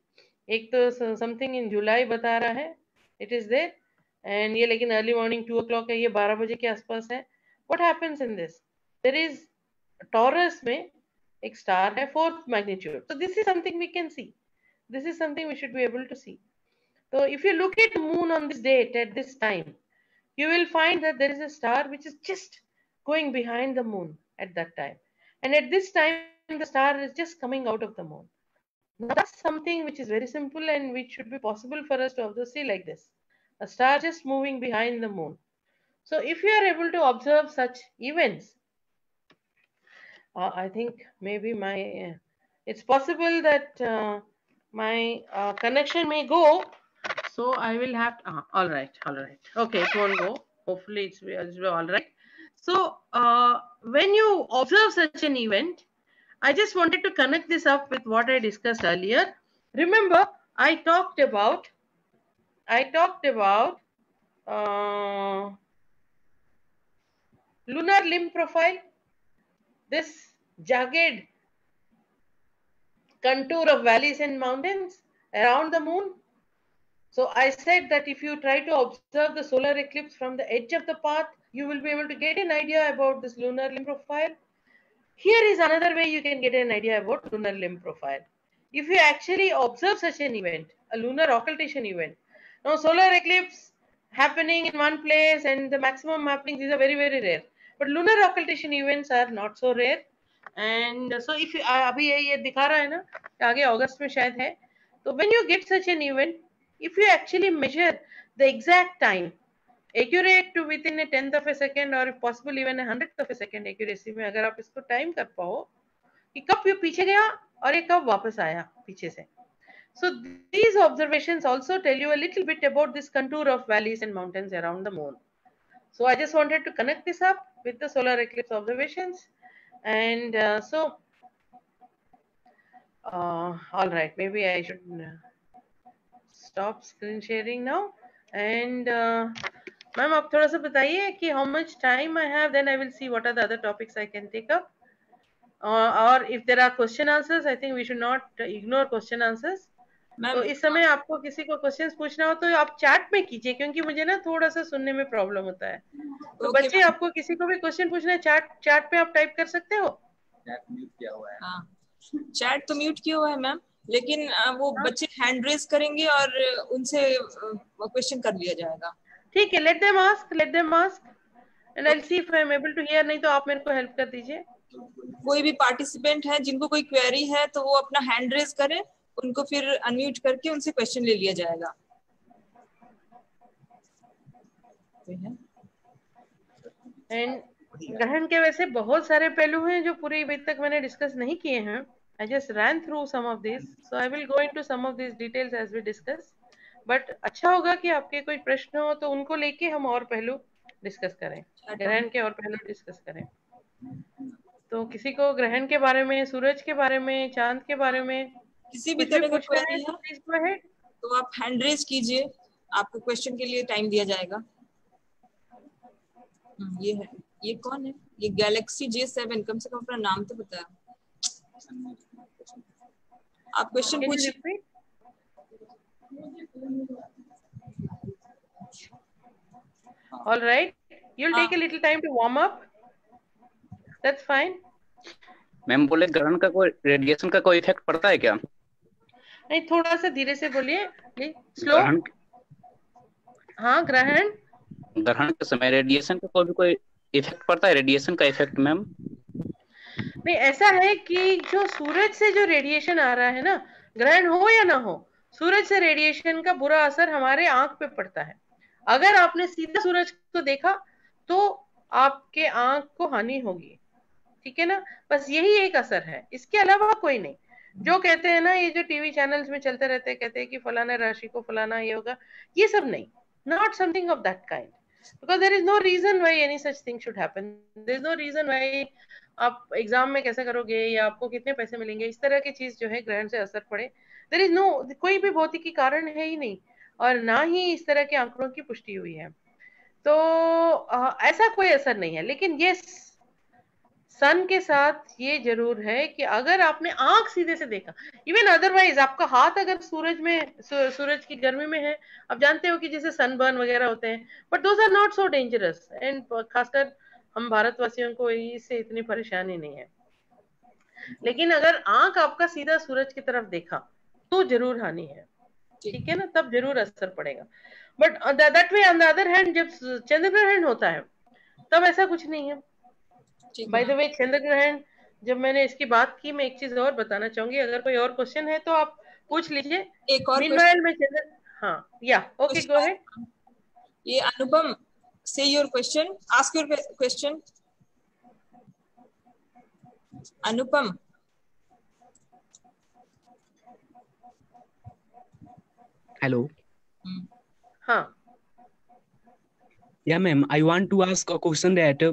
एक तो something in July बता रहा है. It is there. And ये लेकिन early morning 2 o'clock है. ये 12 बजे के आसपास है. What happens in this? There is Taurus में एक star है 4th magnitude. So this is something we can see. This is something we should be able to see. So if you look at the moon on this date at this time, you will find that there is a star which is just going behind the moon at that time. And at this time, the star is just coming out of the moon. Now that's something which is very simple and which should be possible for us to observe. See, like this, a star just moving behind the moon. So if you are able to observe such events, I think maybe it's possible that my connection may go. So I will have to, all right. Okay, it won't go. Hopefully it's all right. So when you observe such an event, I just wanted to connect this up with what I discussed earlier. Remember, I talked about lunar limb profile, this jagged contour of valleys and mountains around the moon. So I said that if you try to observe the solar eclipse from the edge of the path, you will be able to get an idea about this lunar limb profile. Here is another way you can get an idea about lunar limb profile. If you actually observe such an event, a lunar occultation event. Now solar eclipse happening in one place and the maximum happening, these are very, very rare. But lunar occultation events are not so rare. And so if you, अभी ये दिखा रहा है ना, आगे अगस्त में शायद है. So when you get such an event, if you actually measure the exact time, accurate to within a 10th of a second or if possible even a 100th of a second accuracy में अगर आप इसको time कर पाओ कि कब ये पीछे गया और ये कब वापस आया पीछे से. So these observations also tell you a little bit about this contour of valleys and mountains around the moon. So I just wanted to connect this up with the solar eclipse observations. And all right, maybe I should stop screen sharing now. And ma'am, आप थोड़ा सा बताइए कि how much time I have, then I will see what are the other topics I can take up. Or if there are question answers, I think we should not ignore question answers. तो इस समय आपको किसी को questions पूछना हो तो आप चैट में कीजिए क्योंकि मुझे ना थोड़ा सा सुनने में प्रॉब्लम होता है. तो बच्चे आपको किसी को भी क्वेश्चन पूछना है चैट पे आप टाइप कर सकते हो. चैट म्यूट किया हुआ है. हाँ, चैट तो म्यूट किया हुआ है मैम, लेकिन वो बच्चे हैंड रेज करेंगे और उनसे क्वेश्चन कर लिया जाएगा. ठीक है, let them ask and I will see if I am able to hear. नहीं तो आप मेरे को हेल्प कर दीजिए. कोई भी पार्टिसिपेंट है जिनको कोई क्वेरी है तो वो अपना हैंड रेज करें, उनको फिर अनम्यूट करके उनसे क्वेश्चन ले लिया जाएगा. एंड ग्रहण के वैसे बहुत सारे पहलू हैं जो पूरी अभी तक मैंने डिस्कस नहीं किए हैं. I just ran through some of these, so I will go into some of these details as we discuss. But अच्छा होगा कि आपके कोई प्रश्न हो तो उनको लेके हम और पहलू डिस्कस करें, ग्रहण के और पहलू डिस्कस करें. तो किसी को ग्रहण के बारे में, सूरज के बारे में, चांद के बारे में किसी भी तरह का क्वेरी है तो आप हैंड रेज कीजिए, आपको क्वेश्चन के लिए टाइम दिया जाएगा. ये है, ये कौन है? ये गैलेक्सी J7, कम से कम अपना नाम तो बताया. आप क्वेश्चन पूछिए. All right, you'll take a little time to warm up. That's fine. Ma'am बोले ग्रहण का कोई रेडिएशन का कोई इफेक्ट पड़ता है क्या? नहीं, थोड़ा सा धीरे से बोलिए, स्लो. हाँ, ग्रहण के समय रेडिएशन का कोई इफेक्ट पड़ता है? रेडिएशन का इफेक्ट मैम? नहीं, ऐसा है कि जो सूरज से जो रेडिएशन आ रहा है ना, ग्रहण हो या ना हो, सूरज से रेडिएशन का बुरा असर हमारे आंख पे पड़ता है। अगर आपने सीधा सूरज को देखा तो आपके आंख को हानि होगी, ठीक है ना। बस यही एक असर है, इसके अलावा कोई नहीं। जो कहते हैं ना, ये जो टीवी चैनल्स में चलते रहते हैं, कहते हैं कि फलाना राशि को फलाना ये होगा, ये सब नहीं, not something of that kind, because there is no reason why any such thing should happen. There is no reason why आप एग्जाम में कैसे करोगे या आपको कितने पैसे मिलेंगे, इस तरह की चीज जो है ग्रहण से असर पड़े, देयर इज नो, कोई भी भौतिकी कारण है ही नहीं, और ना ही इस तरह के आंकड़ों की पुष्टि हुई है। तो ऐसा कोई असर नहीं है। लेकिन ये सन के साथ ये जरूर है कि अगर आपने आंख सीधे से देखा, इवन अदरवाइज आपका हाथ अगर सूरज में, सूरज की गर्मी में है, आप जानते हो कि जैसे सनबर्न वगैरह होते हैं, but those are not so dangerous, and खासकर हम भारतवासियों को इससे इतनी परेशानी नहीं है। लेकिन अगर आंख आपका सीधा सूरज की तरफ देखा तो जरूर हानि है, ठीक है ना, तब जरूर असर पड़ेगा। But that way on the other hand जब चंद्र ग्रहण होता है तब ऐसा कुछ नहीं है। बाय द वे चंद्र ग्रहण, जब मैंने इसकी बात की, मैं एक चीज और बताना चाहूंगी, अगर कोई और क्वेश्चन है तो आप पूछ लीजिए। एक और मीनवाइल में चंद्र, हाँ या ओके गो अहेड। ये अनुपम, say your question, ask your question. Anupam. Hello. हाँ. Yeah ma'am, I want to ask a question that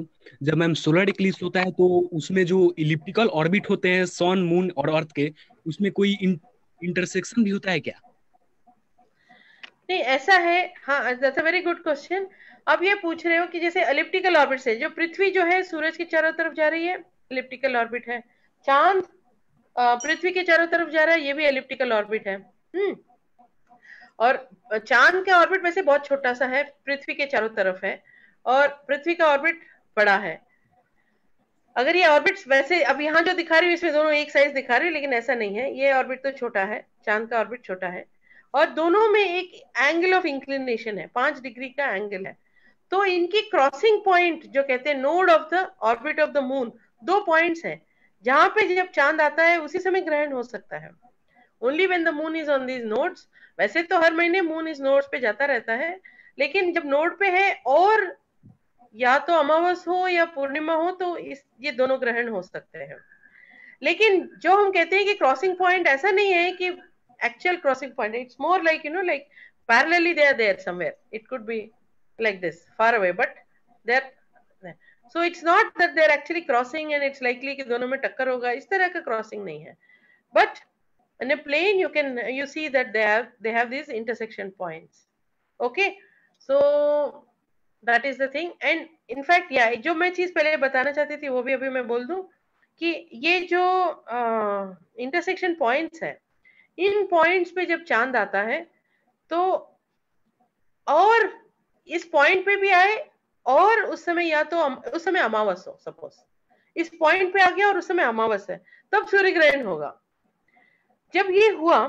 जब मैम सोलर इक्लिप्स होता है तो उसमें जो इलिप्टिकल ऑर्बिट होते हैं सन, मून और अर्थ के, उसमें कोई इंटरसेक्शन भी होता है क्या? नहीं ऐसा है, हाँ that's a very good question. अब ये पूछ रहे हो कि जैसे एलिप्टिकल ऑर्बिट से जो पृथ्वी जो है सूरज के चारों तरफ जा रही है, एलिप्टिकल ऑर्बिट है। चांद पृथ्वी के चारों तरफ जा रहा है, ये भी एलिप्टिकल ऑर्बिट है। और चांद का ऑर्बिट वैसे बहुत छोटा सा है, पृथ्वी के चारों तरफ है, और पृथ्वी का ऑर्बिट बड़ा है। अगर ये ऑर्बिट्स वैसे अब यहाँ जो दिखा रही हूँ इसमें दोनों एक साइज दिखा रही है, लेकिन ऐसा नहीं है, ये ऑर्बिट तो छोटा है, चांद का ऑर्बिट छोटा है, और दोनों में एक एंगल ऑफ इंक्लिनेशन है, 5 डिग्री का एंगल है। तो इनकी क्रॉसिंग पॉइंट जो कहते हैं node of the orbit of the moon, 2 points हैं जहां पे जब चांद आता है उसी समय ग्रहण हो सकता है, only when the moon is on these nodes. वैसे तो हर महीने मून इस नोड्स पे जाता रहता है, लेकिन जब नोड पे है और या तो अमावस हो या पूर्णिमा हो तो ये दोनों ग्रहण हो सकते हैं। लेकिन जो हम कहते हैं कि क्रॉसिंग पॉइंट, ऐसा नहीं है कि actual crossing point, it's more like like parallelly they are there somewhere, it could be like this far away, but they're, so it's not that they're actually crossing and it's likely कि दोनों में टक्कर होगा, इस तरह का crossing नहीं है। but in a plane you see that they have these intersection points, okay, so that is the thing। and in fact जो मैं चीज पहले बताना चाहती थी वो भी अभी मैं बोल दूं कि ये जो इंटरसेक्शन पॉइंट्स है, इन पॉइंट्स पे जब चांद आता है तो, और इस पॉइंट पे भी आए और उस समय या तो उस समय अमावस हो, सपोज इस पॉइंट पे आ गया और उस समय अमावस है, तब सूर्य ग्रहण होगा। जब ये हुआ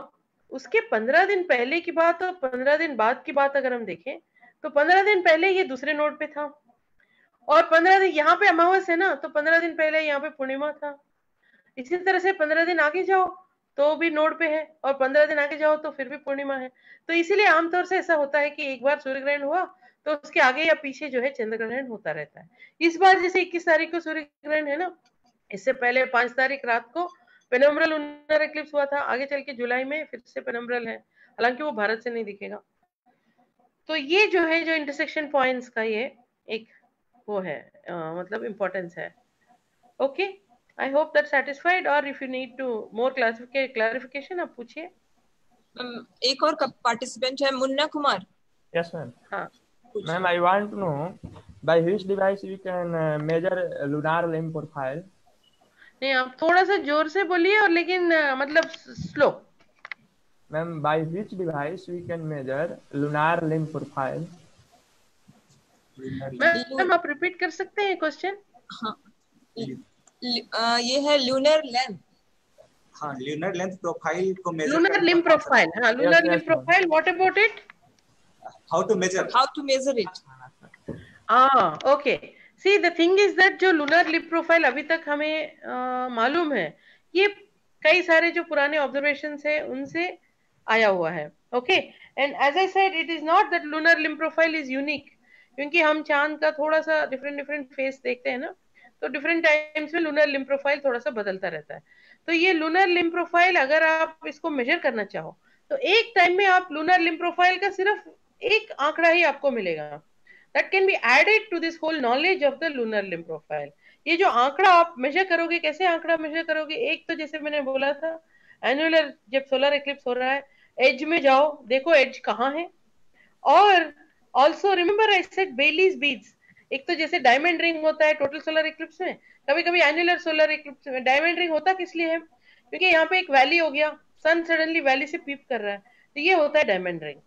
उसके 15 दिन पहले की बात और 15 दिन बाद की बात अगर हम देखें तो 15 दिन पहले ये दूसरे नोड पे था, और 15 दिन यहाँ पे अमावस है ना, तो 15 दिन पहले यहाँ पे पूर्णिमा था। इसी तरह से 15 दिन आगे जाओ तो भी नोड पे है, और 15 दिन आगे जाओ तो फिर भी पूर्णिमा है। तो इसीलिए आमतौर से ऐसा होता है कि एक बार सूर्य ग्रहण हुआ तो उसके आगे या पीछे जो है चंद्र ग्रहण होता रहता है। इस बार जैसे 21 तारीख को सूर्य ग्रहण है ना, इससे पहले 5 तारीख रात को पेनम्ब्रल लूनर एक्लिप्स हुआ था, आगे चल के जुलाई में फिर से पेनम्ब्रल है, हालांकि वो भारत से नहीं दिखेगा। तो ये जो है जो इंटरसेक्शन पॉइंट्स का ये एक वो है, मतलब इम्पोर्टेंस है। Okay, I hope that satisfied, or if you need to more clarification आप पूछिए। एक और पार्टिसिपेंट है मुन्ना कुमार। Yes ma'am. हाँ Ma'am, I want to know by which device we can measure lunar limb profile? नहीं, आप थोड़ा सा जोर से बोलिए और लेकिन मतलब slow. Ma'am, by which device we can measure lunar limb profile? Ma'am आप रिपीट कर सकते हैं क्वेश्चन? हाँ, ये है लूनर लेंथ। हाँ, lunar length profile को measure लूनर लिम्ब प्रोफाइल, हाँ lunar limb profile, what about it? how to measure it? Okay, see the thing is that जो लूनर लिम्ब प्रोफाइल अभी तक हमें मालूम है, ये कई सारे जो पुराने ऑब्जर्वेशंस है उनसे आया हुआ है. Okay, and as I said it is not that lunar limb profile is unique, क्योंकि हम चांद का थोड़ा सा डिफरेंट डिफरेंट फेस देखते हैं ना, तो डिफरेंट टाइम्स में लूनर लिम्ब प्रोफाइल थोड़ा सा बदलता रहता है. तो ये लूनर लिम्ब प्रोफाइल अगर आप इसको मेजर करना चाहो तो एक टाइम में आप लूनर लिम्ब प्रोफाइल का सिर्फ एक आंकड़ा ही आपको मिलेगा. That can be added to this whole knowledge of the lunar limb profile. ये जो आंकड़ा आप मेजर करोगे, कैसे आंकड़ा मेजर करोगे? एक तो जैसे मैंने बोला था, एनुलर जब सोलर इक्लिप्स हो रहा है, एज में जाओ, देखो एज कहाँ है. और also remember I said bellies beads. एक तो जैसे डायमंड रिंग होता है टोटल सोलर इक्लिप्स में, कभी कभी एनुलर सोलर इक्लिप्स में डायमंड रिंग होता किस लिए है? क्योंकि यहाँ पे एक वैली हो गया, सन सडनली वैली से पीप कर रहा है, तो ये होता है डायमंड रिंग.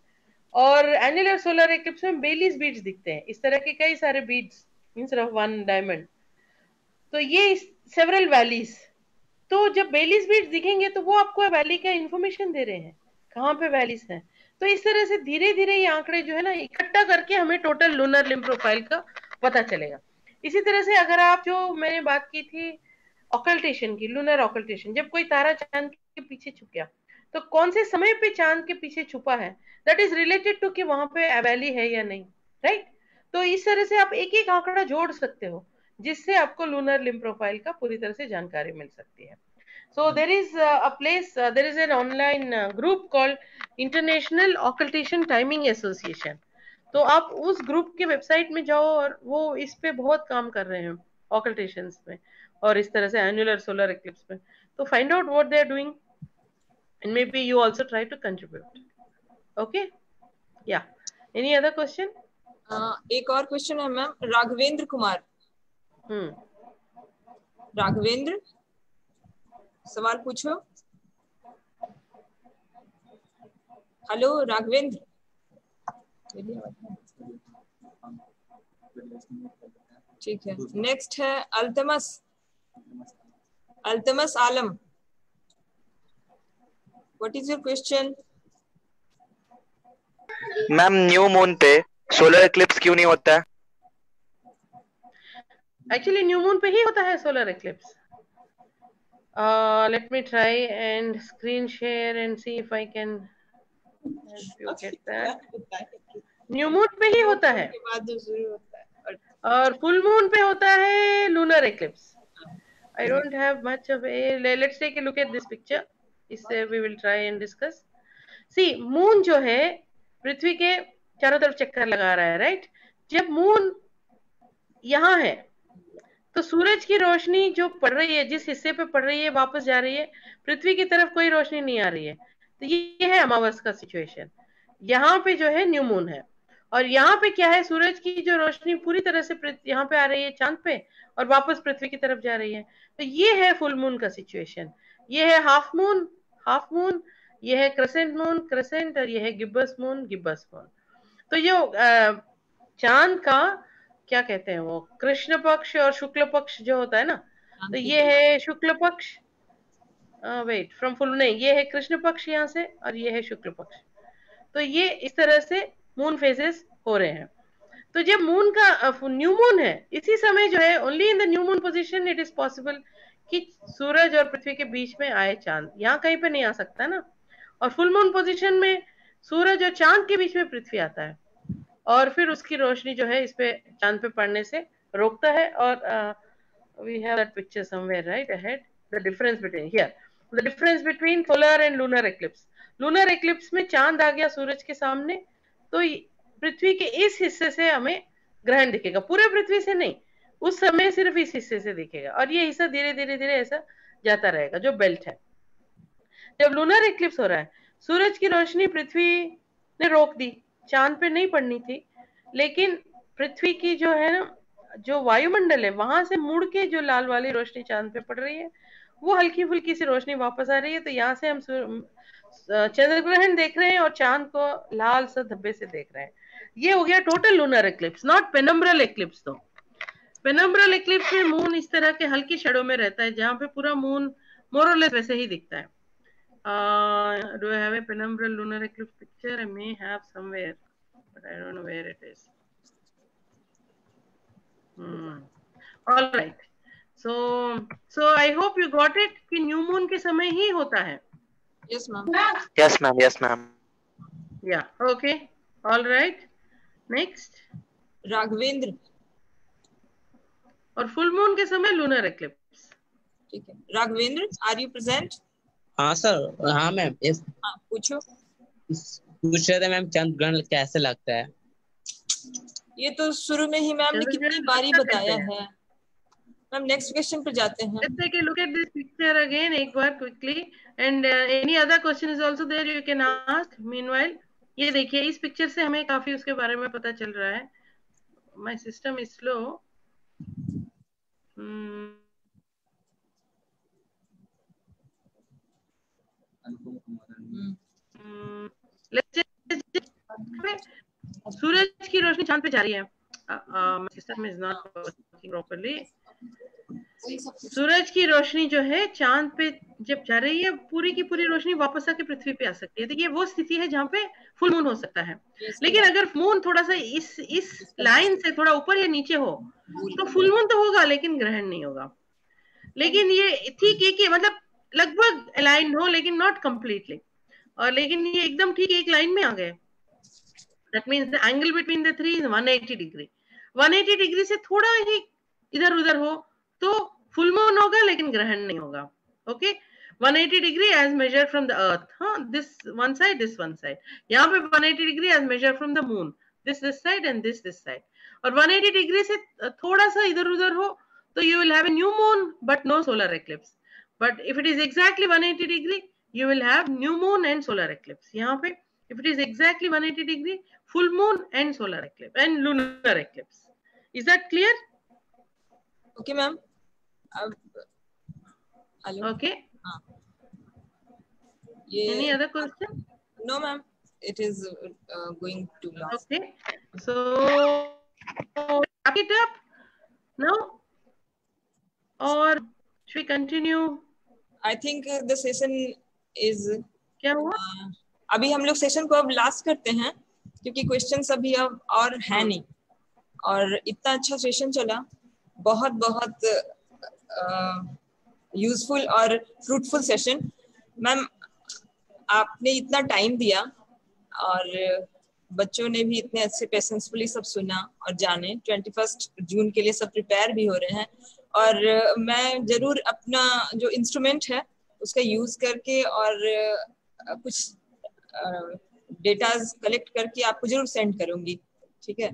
और एनुलर सोलर इक्लिप्स में बेलीज बीड्स दिखते हैं, इस तरह के कई सारे beads instead of one diamond. तो ये सेवरल वैलीज. तो जब बेलीज बीड्स दिखेंगे तो वो आपको वैली का इंफॉर्मेशन दे रहे हैं, कहाँ पे वैलीज हैं. तो इस तरह से धीरे धीरे ये आंकड़े जो है ना इकट्ठा करके हमें टोटल लूनर लिम्ब प्रोफाइल का पता चलेगा. इसी तरह से अगर आप, जो मैंने बात की थी ऑकल्टेशन की, लूनर ऑकल्टेशन, जब कोई तारा चांद के पीछे छुप गया तो कौन से समय पे चांद के पीछे छुपा है, दैट इज रिलेटेड टू कि वहां पे वैली है या नहीं, राइट. तो इस तरह से आप एक एक आंकड़ा जोड़ सकते हो, जिससे आपको लूनर लिम्ब प्रोफाइल का पूरी तरह से जानकारी मिल सकती है. So there is a place, there is an online group called International Occultation Timing Association. तो आप उस ग्रुप के वेबसाइट में जाओ और वो इस पे बहुत काम कर रहे हैं ऑकल्टेशंस में और इस तरह से एनुलर सोलर इक्लिप्स में. तो find out what they are doing and maybe you also try to contribute. Okay, या एनी अदर क्वेश्चन? एक और क्वेश्चन है मैम, राघवेंद्र कुमार. राघवेंद्र, सवाल पूछो. हेलो राघवेंद्र. ठीक है, नेक्स्ट है Altamas. Altamas Alam, what is your question? Ma'am, new moon पे सोलर इक्लिप्स क्यों नहीं होता है? एक्चुअली न्यू मून पे ही होता है solar Eclipse. Let me try and screen share and see if I can help you get that. New moon पे ही होता है और फुल मून पे होता है lunar Eclipse. I don't have much of a, let's take a look at this picture. इससे we will try and discuss. See, moon जो है पृथ्वी के चारों तरफ चक्कर लगा रहा है, राइट. जब मून यहाँ है तो सूरज की रोशनी जो पड़ रही है, जिस हिस्से पे पड़ रही है वापस जा रही है, पृथ्वी की तरफ कोई रोशनी नहीं आ रही है. तो ये है अमावस का सिचुएशन. यहाँ पे जो है न्यू मून है और यहाँ पे क्या है, सूरज की जो रोशनी पूरी तरह से यहाँ पे आ रही है चांद पे और वापस पृथ्वी की तरफ जा रही है. तो ये है फुल मून का सिचुएशन. ये है हाफ मून, हाफ मून. ये है क्रेसेंट मून, क्रेसेंट. और ये है गिब्बस मून, गिब्बस मून. तो ये चांद का क्या कहते हैं, वो कृष्ण पक्ष और शुक्ल पक्ष जो होता है ना, तो ये है शुक्ल पक्ष. वेट, फ्रॉम फुल नहीं, ये है कृष्ण पक्ष यहाँ से और ये है शुक्ल पक्ष. तो ये इस तरह से मून फेजेस हो रहे हैं. तो जब मून का न्यू मून है, इसी समय जो है only in the new moon position it is possible कि सूरज और पृथ्वी के बीच में आए चांद. यहाँ कहीं पे नहीं आ सकता ना. और फुल मून पोजीशन में सूरज और चांद के बीच में पृथ्वी आता है और फिर उसकी रोशनी जो है इस पे चांद पे पड़ने से रोकता है. और we have that picture somewhere right ahead, the difference between here, the difference between solar and lunar eclipse. lunar eclipse में चांद आ गया सूरज के सामने, तो पृथ्वी के इस हिस्से से हमें ग्रहण दिखेगा, पूरे पृथ्वी से नहीं, उस समय सिर्फ इस हिस्से से दिखेगा और ये हिस्सा धीरे धीरे धीरे ऐसा जाता रहेगा जो बेल्ट है. जब लूनर इक्लिप्स हो रहा है, सूरज की रोशनी पृथ्वी ने रोक दी, चांद पे नहीं पड़नी थी, लेकिन पृथ्वी की जो है ना, जो वायुमंडल है वहां से मुड़ के जो लाल वाली रोशनी चांद पे पड़ रही है, वो हल्की फुल्की सी रोशनी वापस आ रही है. तो यहाँ से हम चंद्र ग्रहण देख रहे हैं और चांद को लाल सा धब्बे से देख रहे हैं. ये हो गया total lunar eclipse, not penumbral eclipse. तो पेनम्ब्रल इक्लिप्स में मून इस तरह के हल्की शेडो में रहता है, जहाँ पे पूरा मून मोर और लेस वैसे ही दिखता है. Do I have a penumbral lunar eclipse picture? I may have somewhere, but I don't know where it is. All right. So I hope you got it कि न्यू मून के समय ही होता है. Yes, ma'am. Yes, ma'am. Yes, ma'am. Yeah. Okay. All right. Next. Raghavendra. और full moon के समय lunar eclipse. ठीक है. Raghavendra, are you present? हाँ सर. हाँ मैम. यस. पूछो. पूछ रहे थे मैम चंद्र ग्रहण कैसे लगता है? ये तो शुरू में ही मैम ने कितनी बारी बताया है. मैम नेक्स्ट क्वेश्चन पर जाते हैं. Let's take a look at this picture again एक बार quickly and any other question is also there you can ask. Meanwhile ये देखिए इस पिक्चर से हमें काफी उसके बारे में पता चल रहा है. My system is slow. Let's just सूरज की रोशनी चांद पे जा रही है. My system is not working properly. सूरज की रोशनी जो है चांद पे जब जा रही है पूरी की पूरी रोशनी वापस आके पृथ्वी पे आ सकती है. तो ये वो स्थिति है जहाँ पे फुल मून हो सकता है. लेकिन अगर मून थोड़ा सा इस लाइन से थोड़ा ऊपर या नीचे हो तो फुल मून तो होगा लेकिन ग्रहण नहीं होगा. लेकिन ये ठीक है कि मतलब लगभग अलाइन हो लेकिन नॉट कंप्लीटली. और लेकिन ये एकदम ठीक एक लाइन में आ गए. That means the angle between the three is 180 degree. 180 degree से थोड़ा ही इधर उधर हो तो फुल मून होगा लेकिन ग्रहण नहीं होगा. Okay. 180 degree as measured from the earth. हाँ, दिस वन साइड. यहाँ पे 180 degree as measured from the moon. This side and this side. और 180 डिग्री से थोड़ा सा इधर उधर हो तो you will have a new moon but no solar eclipse. But if it is exactly 180 degree you will have new moon and solar eclipse. यहाँ पे if it is exactly 180 degree full moon and solar eclipse and lunar eclipse. Is that clear? Okay ma'am. Okay. Any other question? No ma'am. It is going too long. Okay. So wrap it up now. Or should we continue? I think the session is. क्या हुआ? अभी हम लोग session को अब last करते हैं क्योंकि क्वेश्चंस अभी अब और है नहीं. और इतना अच्छा सेशन चला. बहुत बहुत यूजफुल और फ्रूटफुल सेशन. मैम आपने इतना टाइम दिया और बच्चों ने भी इतने अच्छे पेशेंसफुली सब सुना और जाने. 21 जून के लिए सब प्रिपेयर भी हो रहे हैं. और मैं जरूर अपना जो इंस्ट्रूमेंट है उसका यूज करके और कुछ डेटाज कलेक्ट करके आपको जरूर सेंड करूंगी. ठीक है.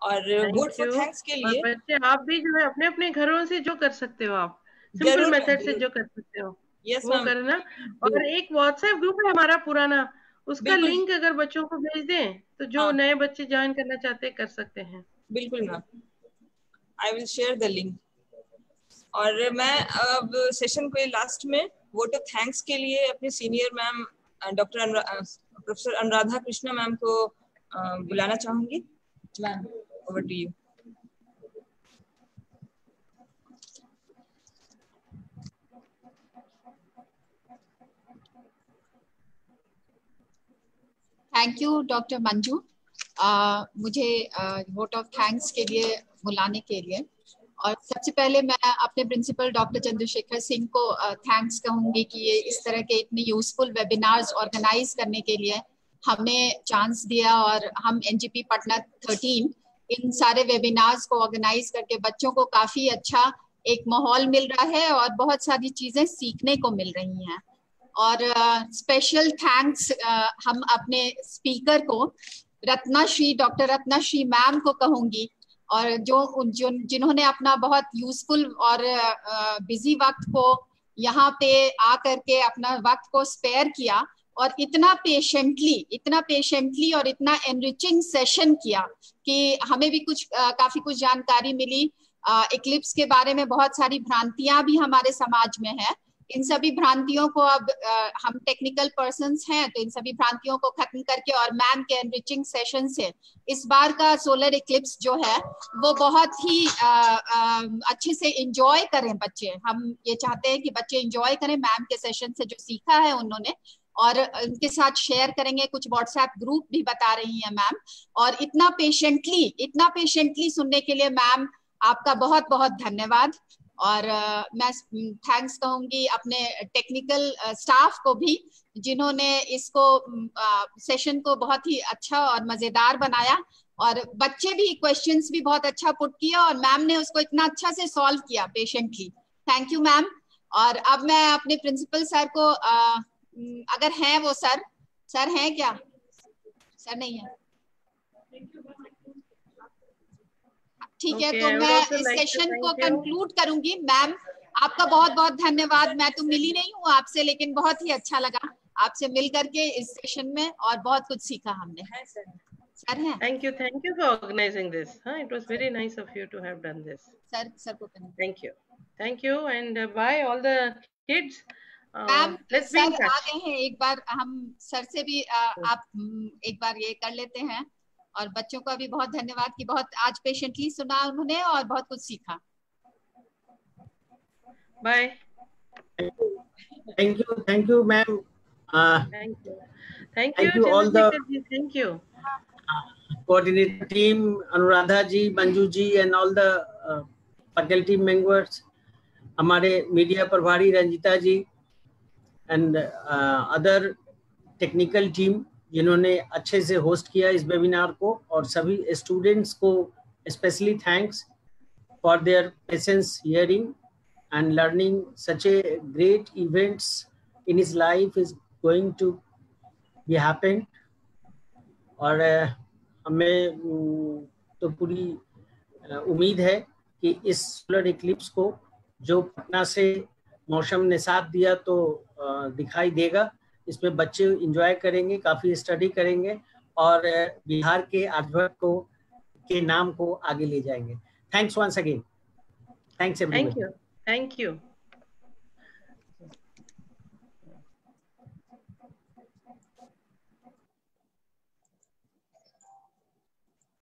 और वोट फॉर थैंक्स के लिए बच्चे आप भी जो है अपने अपने घरों से जो कर सकते हो आप सिंपल मेथड से जो कर सकते हो वो करना. और एक व्हाट्सएप ग्रुप है हमारा पुराना, उसका लिंक अगर बच्चों को भेज दें तो जो नए बच्चे ज्वाइन करना चाहते हैं कर सकते हैं. बिल्कुल ma'am. I will share the link. और मैं अब सेशन के लास्ट में वोट ऑफ थैंक्स के लिए अपने senior ma'am professor Anuradha Krishna ma'am को बुलाना चाहूंगी. Ma'am over to you. Thank you doctor Manju मुझे वोट ऑफ थैंक्स के लिए बुलाने के लिए. और सबसे पहले मैं अपने प्रिंसिपल डॉक्टर चंद्रशेखर सिंह को थैंक्स कहूंगी कि ये इस तरह के इतने यूजफुल वेबिनार्स ऑर्गेनाइज करने के लिए हमें चांस दिया. और हम एनजीपी पटना 13 इन सारे वेबिनार्स को ऑर्गेनाइज करके बच्चों को काफी अच्छा एक माहौल मिल रहा है और बहुत सारी चीजें सीखने को मिल रही हैं. और स्पेशल थैंक्स हम अपने स्पीकर को डॉक्टर रत्नाश्री मैम को कहूंगी. और जो जिन्होंने अपना बहुत यूजफुल और बिजी वक्त को यहाँ पे आकर के अपना वक्त को स्पेयर किया और इतना पेशेंटली और इतना एनरिचिंग सेशन किया कि हमें भी काफी कुछ जानकारी मिली. इक्लिप्स के बारे में बहुत सारी भ्रांतियां भी हमारे समाज में है. इन सभी भ्रांतियों को अब हम टेक्निकल पर्सन्स हैं तो इन सभी भ्रांतियों को खत्म करके और मैम के एनरिचिंग सेशन से इस बार का सोलर इक्लिप्स जो है वो बहुत ही अच्छे से एंजॉय करें बच्चे. हम ये चाहते हैं कि बच्चे एंजॉय करें मैम के सेशन से जो सीखा है उन्होंने और उनके साथ शेयर करेंगे. कुछ व्हाट्सएप ग्रुप भी बता रही हैं मैम. और इतना पेशेंटली सुनने के लिए मैम आपका बहुत बहुत धन्यवाद. और मैं थैंक्स कहूंगी अपने टेक्निकल स्टाफ को भी जिन्होंने इसको सेशन को बहुत ही अच्छा और मजेदार बनाया, और बच्चे भी क्वेश्चंस भी बहुत अच्छा पुट किया और मैम ने उसको इतना अच्छा से सॉल्व किया पेशेंटली। Thank you ma'am. और अब मैं अपने प्रिंसिपल सर को अगर हैं वो सर हैं क्या? सर नहीं है, ठीक है। तो मैं इस सेशन को कंक्लूड करूंगी। मैम आपका बहुत बहुत धन्यवाद। मैं तो मिली नहीं हूँ आपसे, लेकिन बहुत ही अच्छा लगा आपसे मिल करके इस सेशन में, और बहुत कुछ सीखा हमने। सर हैं? Thank you for organizing this. It was very nice of you to have done this. Sir को Thank you and bye all the kids. Ma'am Let's be in sir आ touch. गए हैं, एक बार हम सर से भी आप एक बार ये कर लेते हैं। और बच्चों का भी बहुत धन्यवाद कि बहुत आज पेशेंटली सुना उन्होंने और बहुत कुछ सीखा। Bye. Thank you ma'am. Thank you all the thank you coordinator team, Anuradha ji, Manju ji and all the faculty members, हमारे मीडिया प्रभारी रंजिता जी and other technical team जिन्होंने अच्छे से होस्ट किया इस वेबिनार को, और सभी स्टूडेंट्स को specially thanks for their patience hearing and learning. Such a great events in his life is going to be happen. और हमें तो पूरी उम्मीद है कि इस सोलर इक्लिप्स को जो पटना से मौसम ने साथ दिया तो दिखाई देगा। इसमें बच्चे एंजॉय करेंगे, काफ़ी स्टडी करेंगे और बिहार के आर्यभट्ट को के नाम को आगे ले जाएंगे। Thanks once again. Thanks everyone. Thank you.